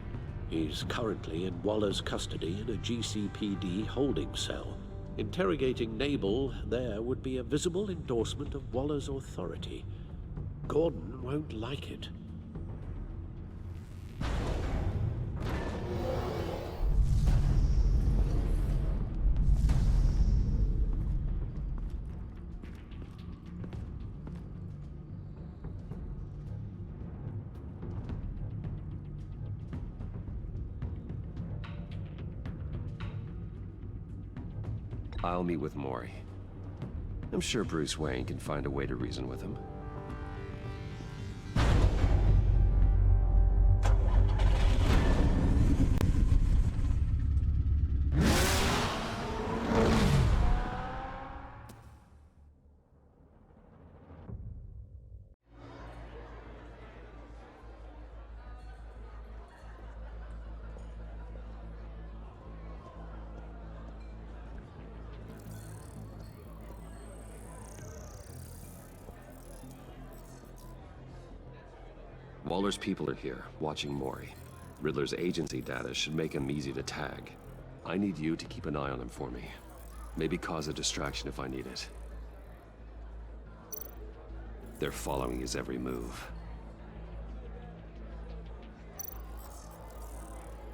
He's currently in Waller's custody in a GCPD holding cell. Interrogating Nabel there would be a visible endorsement of Waller's authority. Gordon won't like it. I'll meet with Maury. I'm sure Bruce Wayne can find a way to reason with him. Waller's people are here, watching Maury. Riddler's agency data should make him easy to tag. I need you to keep an eye on him for me. Maybe cause a distraction if I need it. They're following his every move.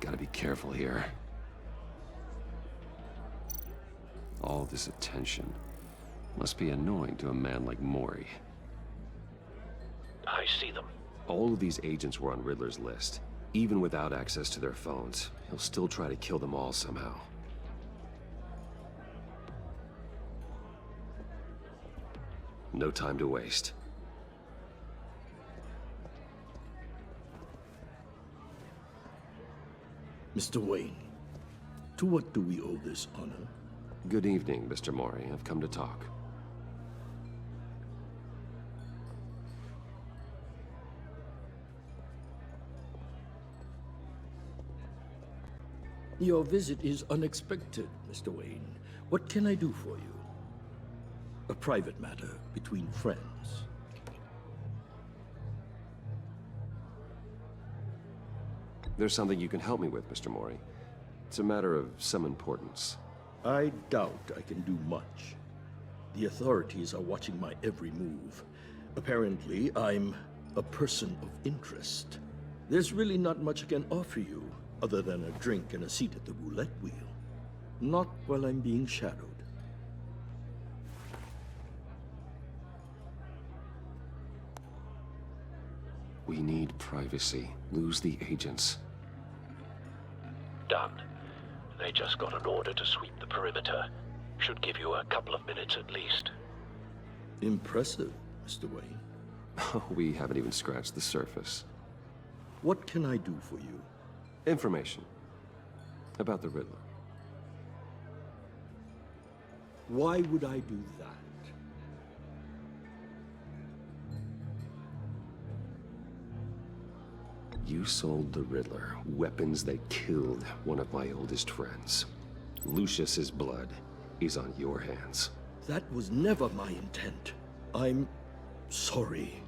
Gotta be careful here. All this attention must be annoying to a man like Maury. I see them. All of these agents were on Riddler's list. Even without access to their phones, he'll still try to kill them all somehow. No time to waste. Mr. Wayne, to what do we owe this honor? Good evening, Mr. Maury. I've come to talk. Your visit is unexpected, Mr. Wayne. What can I do for you? A private matter between friends. There's something you can help me with, Mr. Maury. It's a matter of some importance. I doubt I can do much. The authorities are watching my every move. Apparently, I'm a person of interest. There's really not much I can offer you, other than a drink and a seat at the roulette wheel. Not while I'm being shadowed. We need privacy. Lose the agents. Done. They just got an order to sweep the perimeter. Should give you a couple of minutes at least. Impressive, Mr. Wayne. We haven't even scratched the surface. What can I do for you? Information. About the Riddler. Why would I do that? You sold the Riddler weapons that killed one of my oldest friends. Lucius's blood is on your hands. That was never my intent. I'm sorry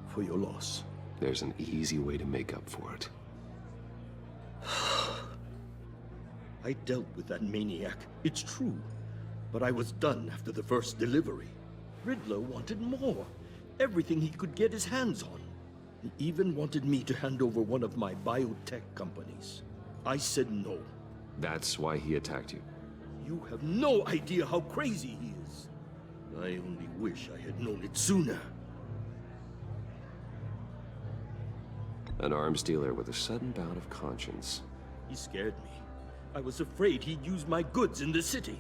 for your loss. There's an easy way to make up for it. I dealt with that maniac, it's true. But I was done after the first delivery. Riddler wanted more. Everything he could get his hands on. He even wanted me to hand over one of my biotech companies. I said no. That's why he attacked you. You have no idea how crazy he is. I only wish I had known it sooner. An arms dealer with a sudden bout of conscience. He scared me. I was afraid he'd use my goods in the city.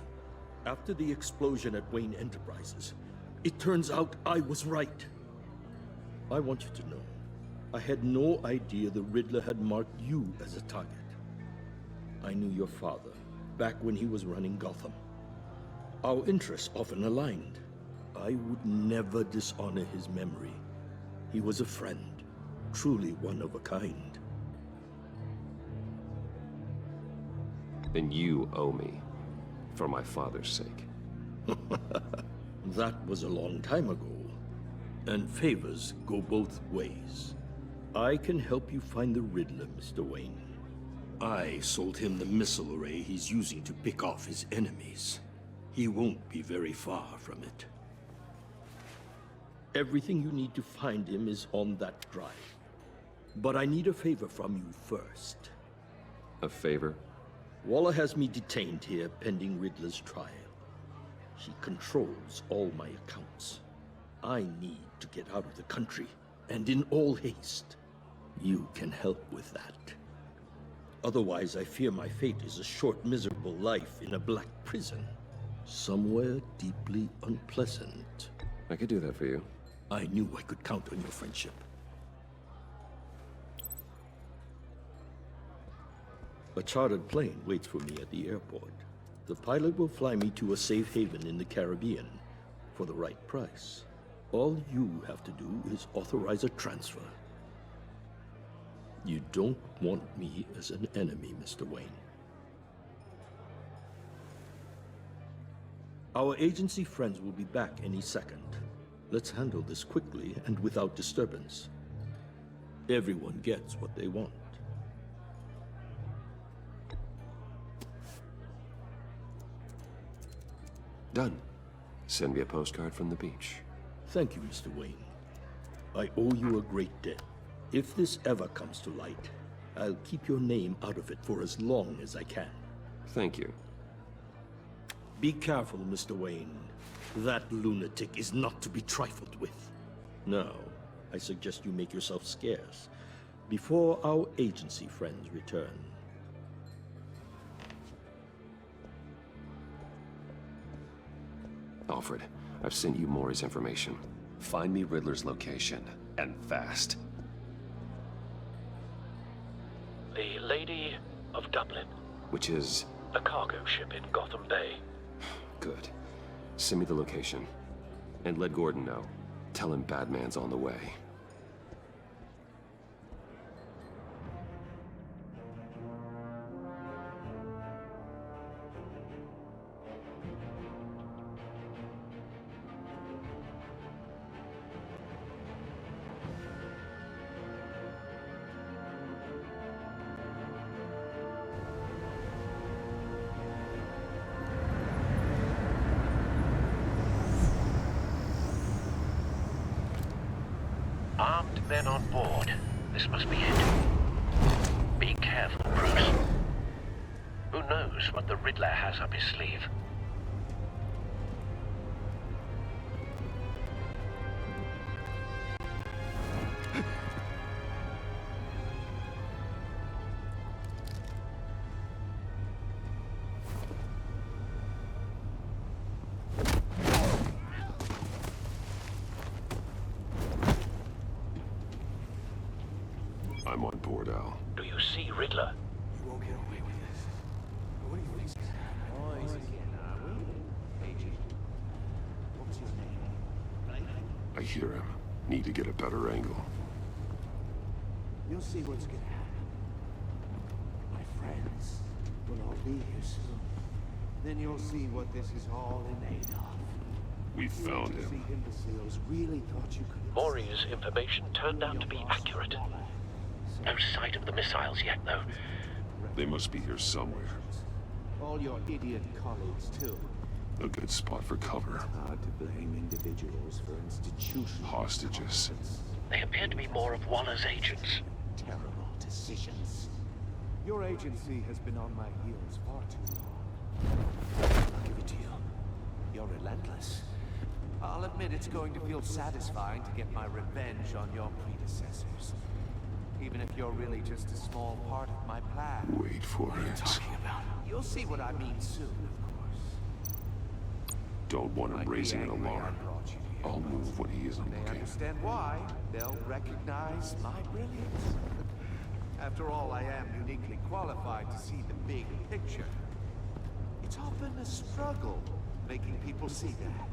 After the explosion at Wayne Enterprises, it turns out I was right. I want you to know, I had no idea the Riddler had marked you as a target. I knew your father, back when he was running Gotham. Our interests often aligned. I would never dishonor his memory. He was a friend, truly one of a kind. Then you owe me, for my father's sake. That was a long time ago, and favors go both ways. I can help you find the Riddler, Mr. Wayne. I sold him the missile array he's using to pick off his enemies. He won't be very far from it. Everything you need to find him is on that drive. But I need a favor from you first. A favor? Waller has me detained here pending Riddler's trial. He controls all my accounts. I need to get out of the country, and in all haste. You can help with that. Otherwise, I fear my fate is a short, miserable life in a black prison. Somewhere deeply unpleasant. I could do that for you. I knew I could count on your friendship. A chartered plane waits for me at the airport. The pilot will fly me to a safe haven in the Caribbean for the right price. All you have to do is authorize a transfer. You don't want me as an enemy, Mr. Wayne. Our agency friends will be back any second. Let's handle this quickly and without disturbance. Everyone gets what they want. Done. Send me a postcard from the beach. Thank you, Mr. Wayne. I owe you a great debt. If this ever comes to light, I'll keep your name out of it for as long as I can. Thank you. Be careful, Mr. Wayne. That lunatic is not to be trifled with. Now, I suggest you make yourself scarce before our agency friends return. Alfred, I've sent you Maury's information. Find me Riddler's location, and fast. The Lady of Dublin. Which is? A cargo ship in Gotham Bay. Good. Send me the location. And let Gordon know. Tell him Batman's on the way. Armed men on board. This must be it. Be careful, Bruce. Who knows what the Riddler has up his sleeve? I'm on board, Al. Do you see Riddler? You won't get away with this. What do you think's gonna happen? What's your name? I hear him. Need to get a better angle. You'll see what's gonna happen. My friends will all be here soon. Then you'll see what this is all in aid of. We found him. See imbeciles really thought you could. Maury's information turned out to be accurate. No sight of the missiles yet, though. They must be here somewhere. All your idiot colleagues, too. A good spot for cover. Hard to blame individuals for institutional Hostages. They appear to be more of Waller's agents. Terrible decisions. Your agency has been on my heels far too long. I'll give it to you. You're relentless. I'll admit it's going to feel satisfying to get my revenge on your predecessors. Even if you're really just a small part of my plan. Wait for What are you it. talking about? You'll see what I mean soon, of course. Don't want him Might be raising an angry I alarm. brought you here, I'll but move when he isn't they looking. understand why. They'll recognize my brilliance. After all, I am uniquely qualified to see the big picture. It's often a struggle making people see that.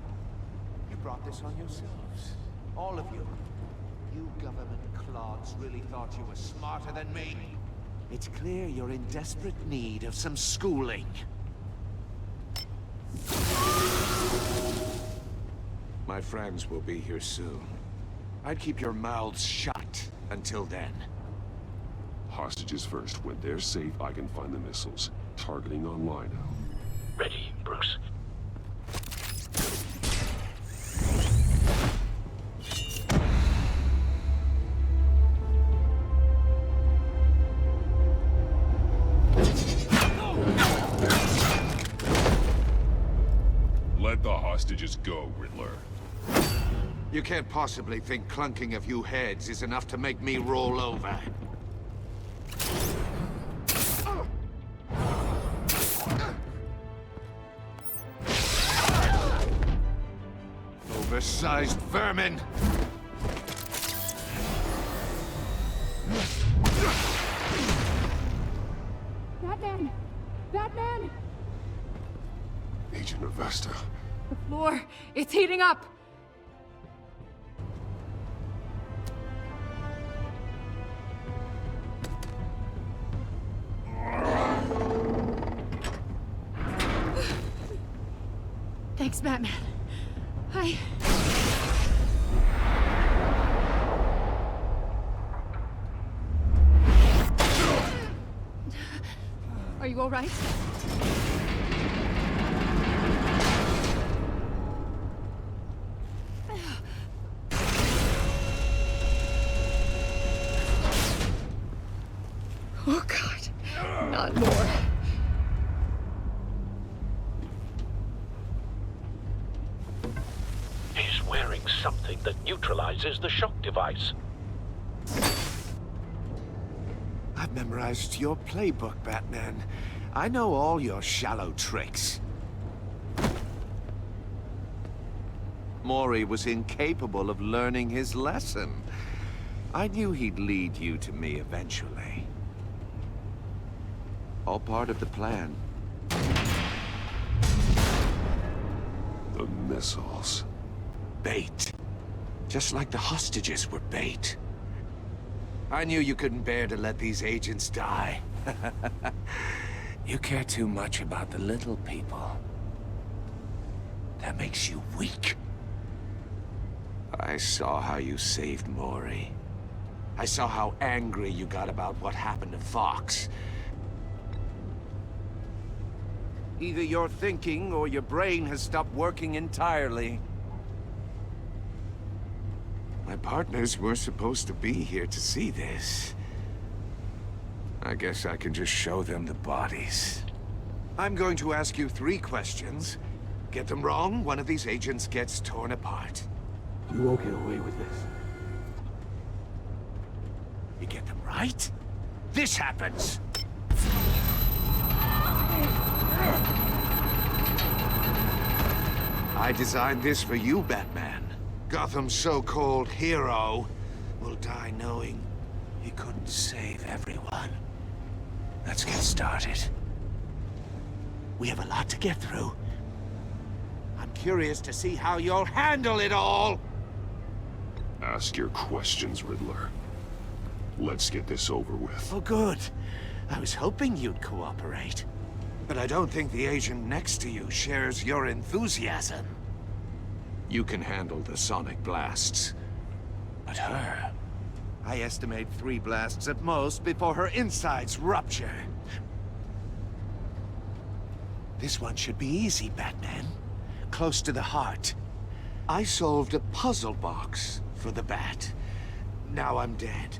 You brought this on yourselves. All of you. You government clods really thought you were smarter than me. It's clear you're in desperate need of some schooling. My friends will be here soon. I'd keep your mouths shut until then. Hostages first. When they're safe, I can find the missiles. Targeting online now. Ready, Bruce. Let the hostages go, Riddler. You can't possibly think clunking a few heads is enough to make me roll over. oversized vermin! Batman! Batman! Agent Avesta. The floor, it's heating up! Thanks, Batman. Are you all right? Oh, God. Not more. He's wearing something that neutralizes the shock device. I've memorized your playbook, Batman. I know all your shallow tricks. Mori was incapable of learning his lesson. I knew he'd lead you to me eventually. All part of the plan. The missiles. Bait. Just like the hostages were bait. I knew you couldn't bear to let these agents die. You care too much about the little people. That makes you weak. I saw how you saved Mori. I saw how angry you got about what happened to Fox. Either your thinking or your brain has stopped working entirely. My partners were supposed to be here to see this. I guess I can just show them the bodies. I'm going to ask you 3 questions. Get them wrong, one of these agents gets torn apart. You won't get away with this. You get them right, this happens. I designed this for you, Batman. Gotham's so-called hero will die knowing he couldn't save everyone. Let's get started. We have a lot to get through. I'm curious to see how you'll handle it all. Ask your questions, Riddler. Let's get this over with. Oh, good. I was hoping you'd cooperate. But I don't think the agent next to you shares your enthusiasm. You can handle the sonic blasts. But her... I estimate 3 blasts at most before her insides rupture. This one should be easy, Batman. Close to the heart. I solved a puzzle box for the Bat. Now I'm dead.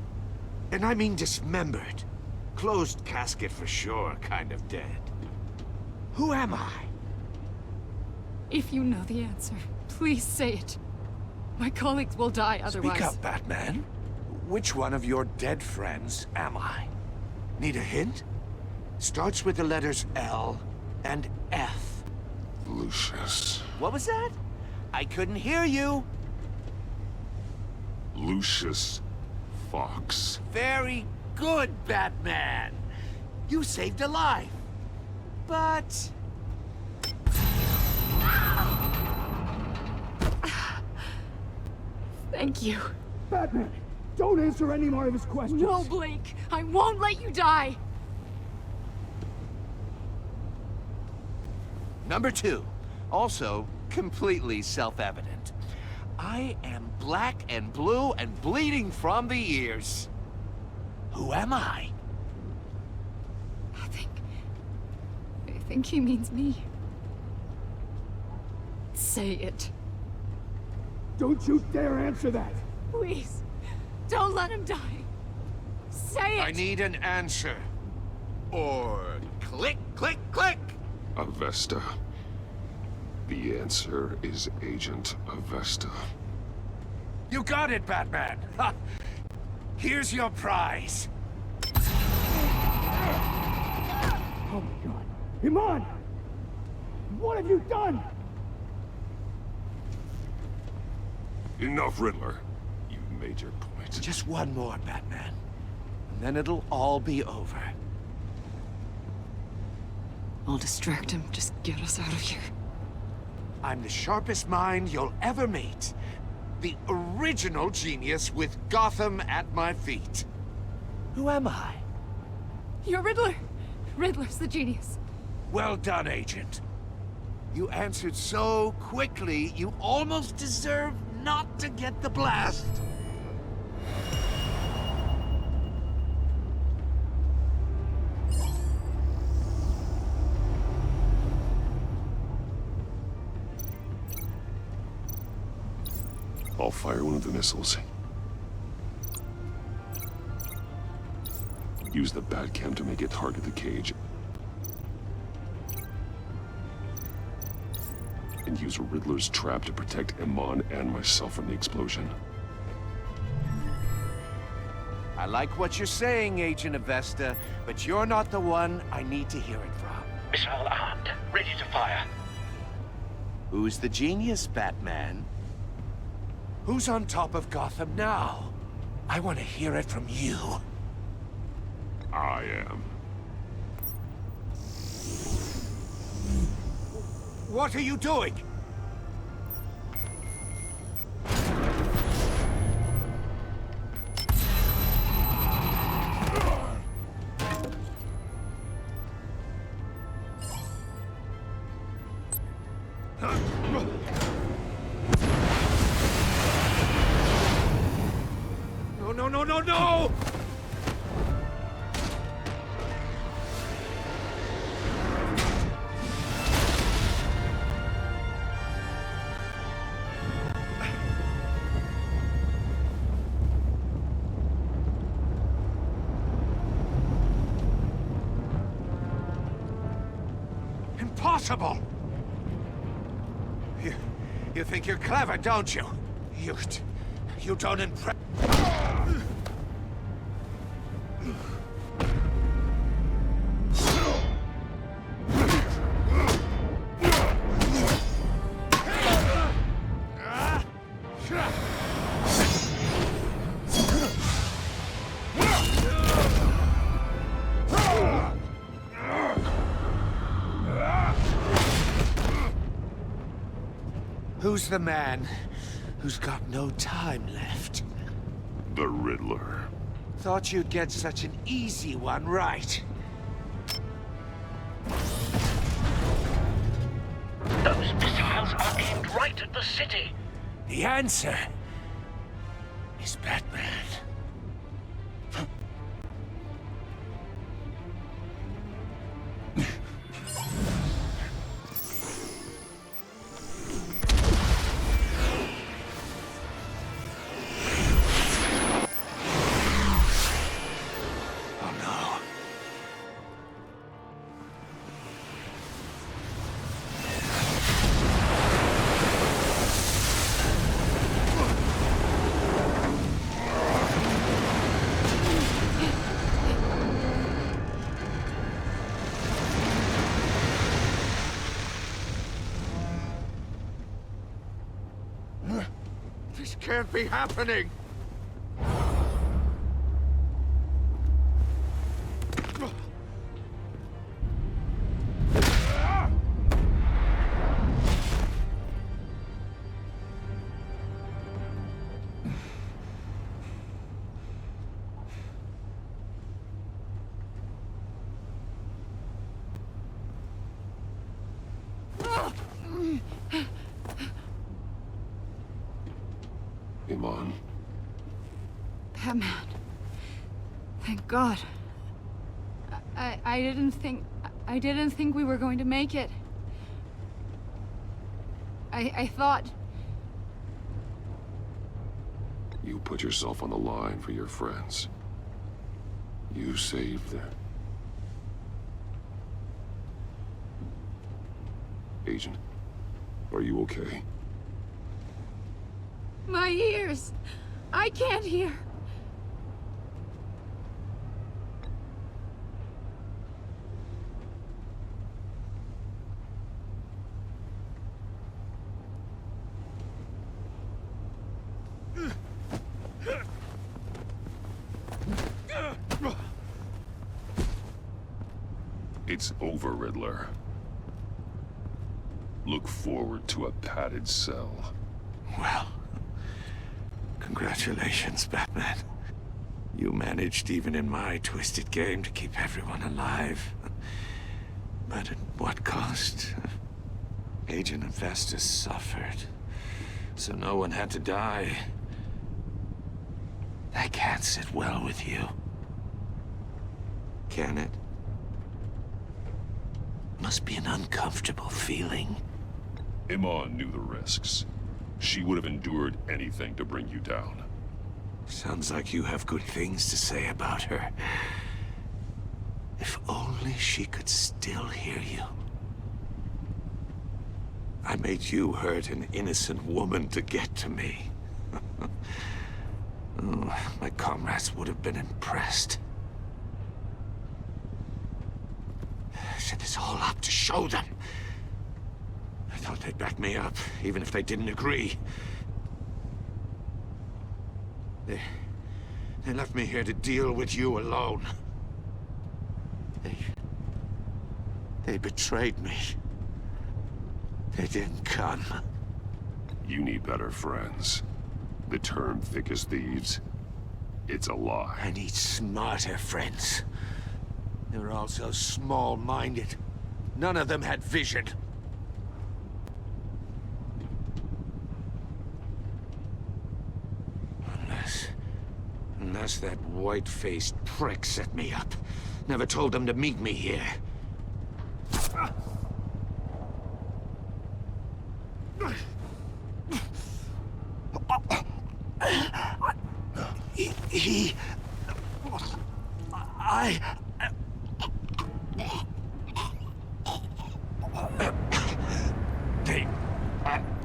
And I mean dismembered. Closed casket for sure, kind of dead. Who am I? If you know the answer, please say it. My colleagues will die otherwise. Speak up, Batman. Which one of your dead friends am I? Need a hint? Starts with the letters L and F. Lucius. What was that? I couldn't hear you. Lucius Fox. Very good, Batman. You saved a life. But... Thank you. Batman, don't answer any more of his questions. No, Blake. I won't let you die. Number 2. Also, completely self-evident. I am black and blue and bleeding from the ears. Who am I? I think he means me. Say it. Don't you dare answer that! Please, don't let him die. Say it! I need an answer. Or click, click, click! Avesta. The answer is Agent Avesta. You got it, Batman! Ha. Here's your prize. Oh my god. Iman! What have you done? Enough, Riddler. You made your point. Just one more, Batman. And then it'll all be over. I'll distract him. Just get us out of here. I'm the sharpest mind you'll ever meet. The original genius with Gotham at my feet. Who am I? You're Riddler. Riddler's the genius. Well done, Agent. You answered so quickly, you almost deserve not to get the blast. I'll fire one of the missiles. Use the Batcave to make it target the cage. And use Riddler's trap to protect Iman and myself from the explosion. I like what you're saying, Agent Avesta, but you're not the one I need to hear it from. Missile armed, ready to fire. Who's the genius, Batman? Who's on top of Gotham now? I want to hear it from you. I am. What are you doing? No! Impossible! You think you're clever, don't you? You don't impress... Who's the man who's got no time left? The Riddler. Thought you'd get such an easy one right. Those missiles are aimed right at the city. The answer is Batman. This can't be happening! Iman. Batman. Thank God. I didn't think we were going to make it. I thought... You put yourself on the line for your friends. You saved them. Agent, are you okay? My ears! I can't hear! It's over, Riddler. Look forward to a padded cell. Well, congratulations, Batman. You managed, even in my twisted game, to keep everyone alive. But at what cost? Agent Investus suffered, so no one had to die. That can't sit well with you. Can it? Must be an uncomfortable feeling. Iman knew the risks. She would have endured anything to bring you down. Sounds like you have good things to say about her. If only she could still hear you. I made you hurt an innocent woman to get to me. Oh, my comrades would have been impressed. Set this all up to show them. I thought they'd back me up, even if they didn't agree. They left me here to deal with you alone. They betrayed me. They didn't come. You need better friends. The term thick as thieves, it's a lie. I need smarter friends. They were all so small-minded. None of them had vision. Unless that white-faced prick set me up. Never told them to meet me here.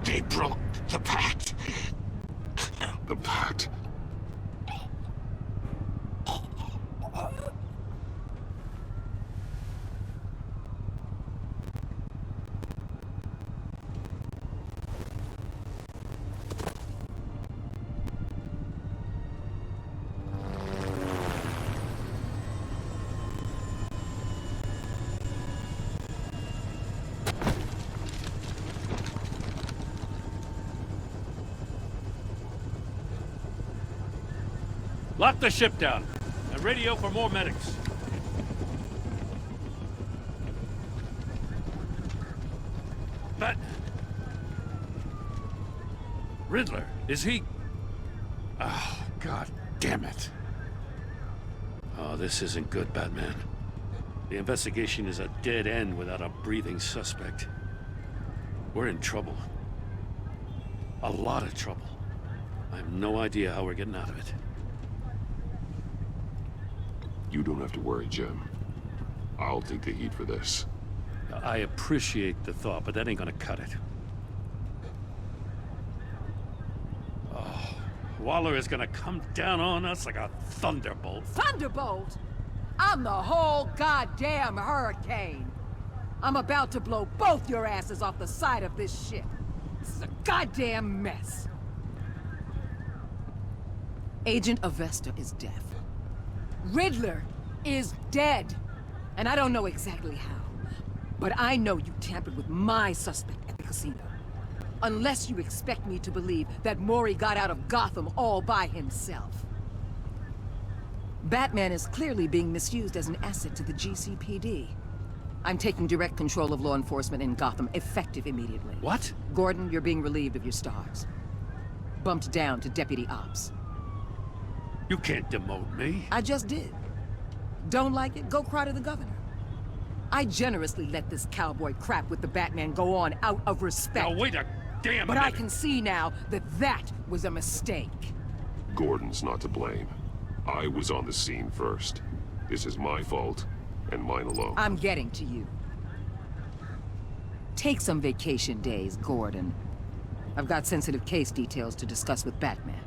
They broke the pact. The pact? Lock the ship down, and radio for more medics. Riddler, is he... Oh, God damn it. Oh, this isn't good, Batman. The investigation is a dead end without a breathing suspect. We're in trouble. A lot of trouble. I have no idea how we're getting out of it. You don't have to worry, Jim. I'll take the heat for this. I appreciate the thought, but that ain't gonna cut it. Oh, Waller is gonna come down on us like a thunderbolt. Thunderbolt? I'm the whole goddamn hurricane. I'm about to blow both your asses off the side of this ship. This is a goddamn mess. Agent Avesta is deaf. Riddler is dead. And I don't know exactly how. But I know you tampered with my suspect at the casino. Unless you expect me to believe that Mori got out of Gotham all by himself. Batman is clearly being misused as an asset to the GCPD. I'm taking direct control of law enforcement in Gotham, effective immediately. What? Gordon, you're being relieved of your stars. Bumped down to Deputy Ops. You can't demote me. I just did. Don't like it? Go cry to the governor. I generously let this cowboy crap with the Batman go on out of respect. Now wait a damn But minute. I can see now that that was a mistake. Gordon's not to blame. I was on the scene first. This is my fault, and mine alone. I'm getting to you. Take some vacation days, Gordon. I've got sensitive case details to discuss with Batman.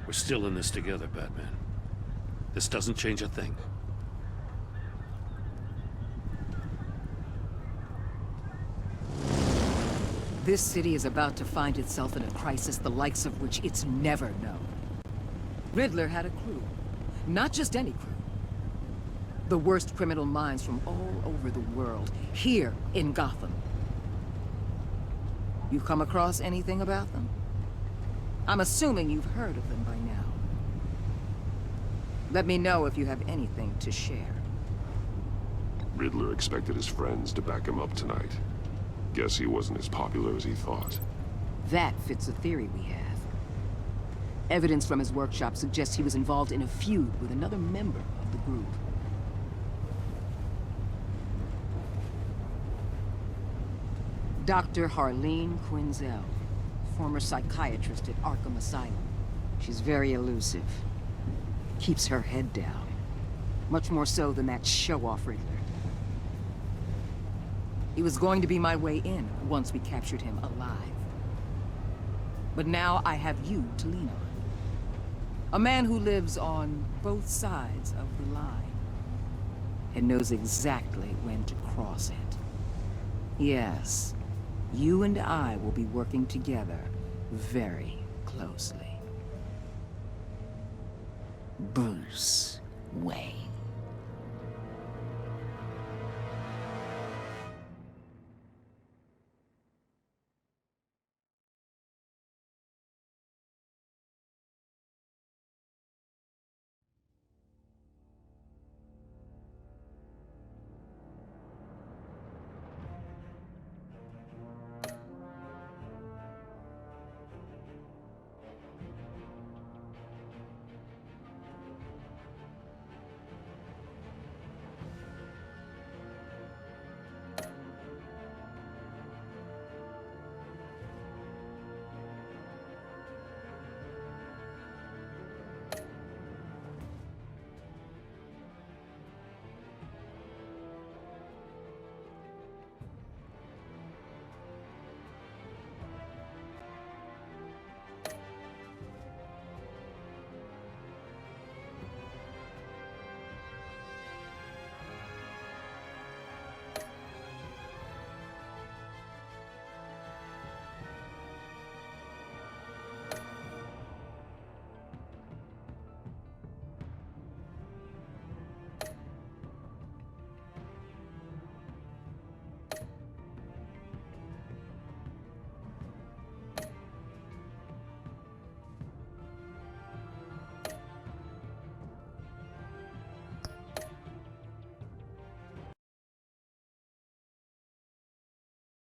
We're still in this together, Batman. This doesn't change a thing. This city is about to find itself in a crisis the likes of which it's never known. Riddler had a crew. Not just any crew. The worst criminal minds from all over the world, here in Gotham. You've come across anything about them? I'm assuming you've heard of them by now. Let me know if you have anything to share. Riddler expected his friends to back him up tonight. Guess he wasn't as popular as he thought. That fits a theory we have. Evidence from his workshop suggests he was involved in a feud with another member of the group. Dr. Harleen Quinzel, former psychiatrist at Arkham Asylum. She's very elusive. Keeps her head down. Much more so than that show-off Riddler. He was going to be my way in once we captured him alive. But now I have you to lean on. A man who lives on both sides of the line and knows exactly when to cross it. Yes, you and I will be working together very closely. Bruce Wayne.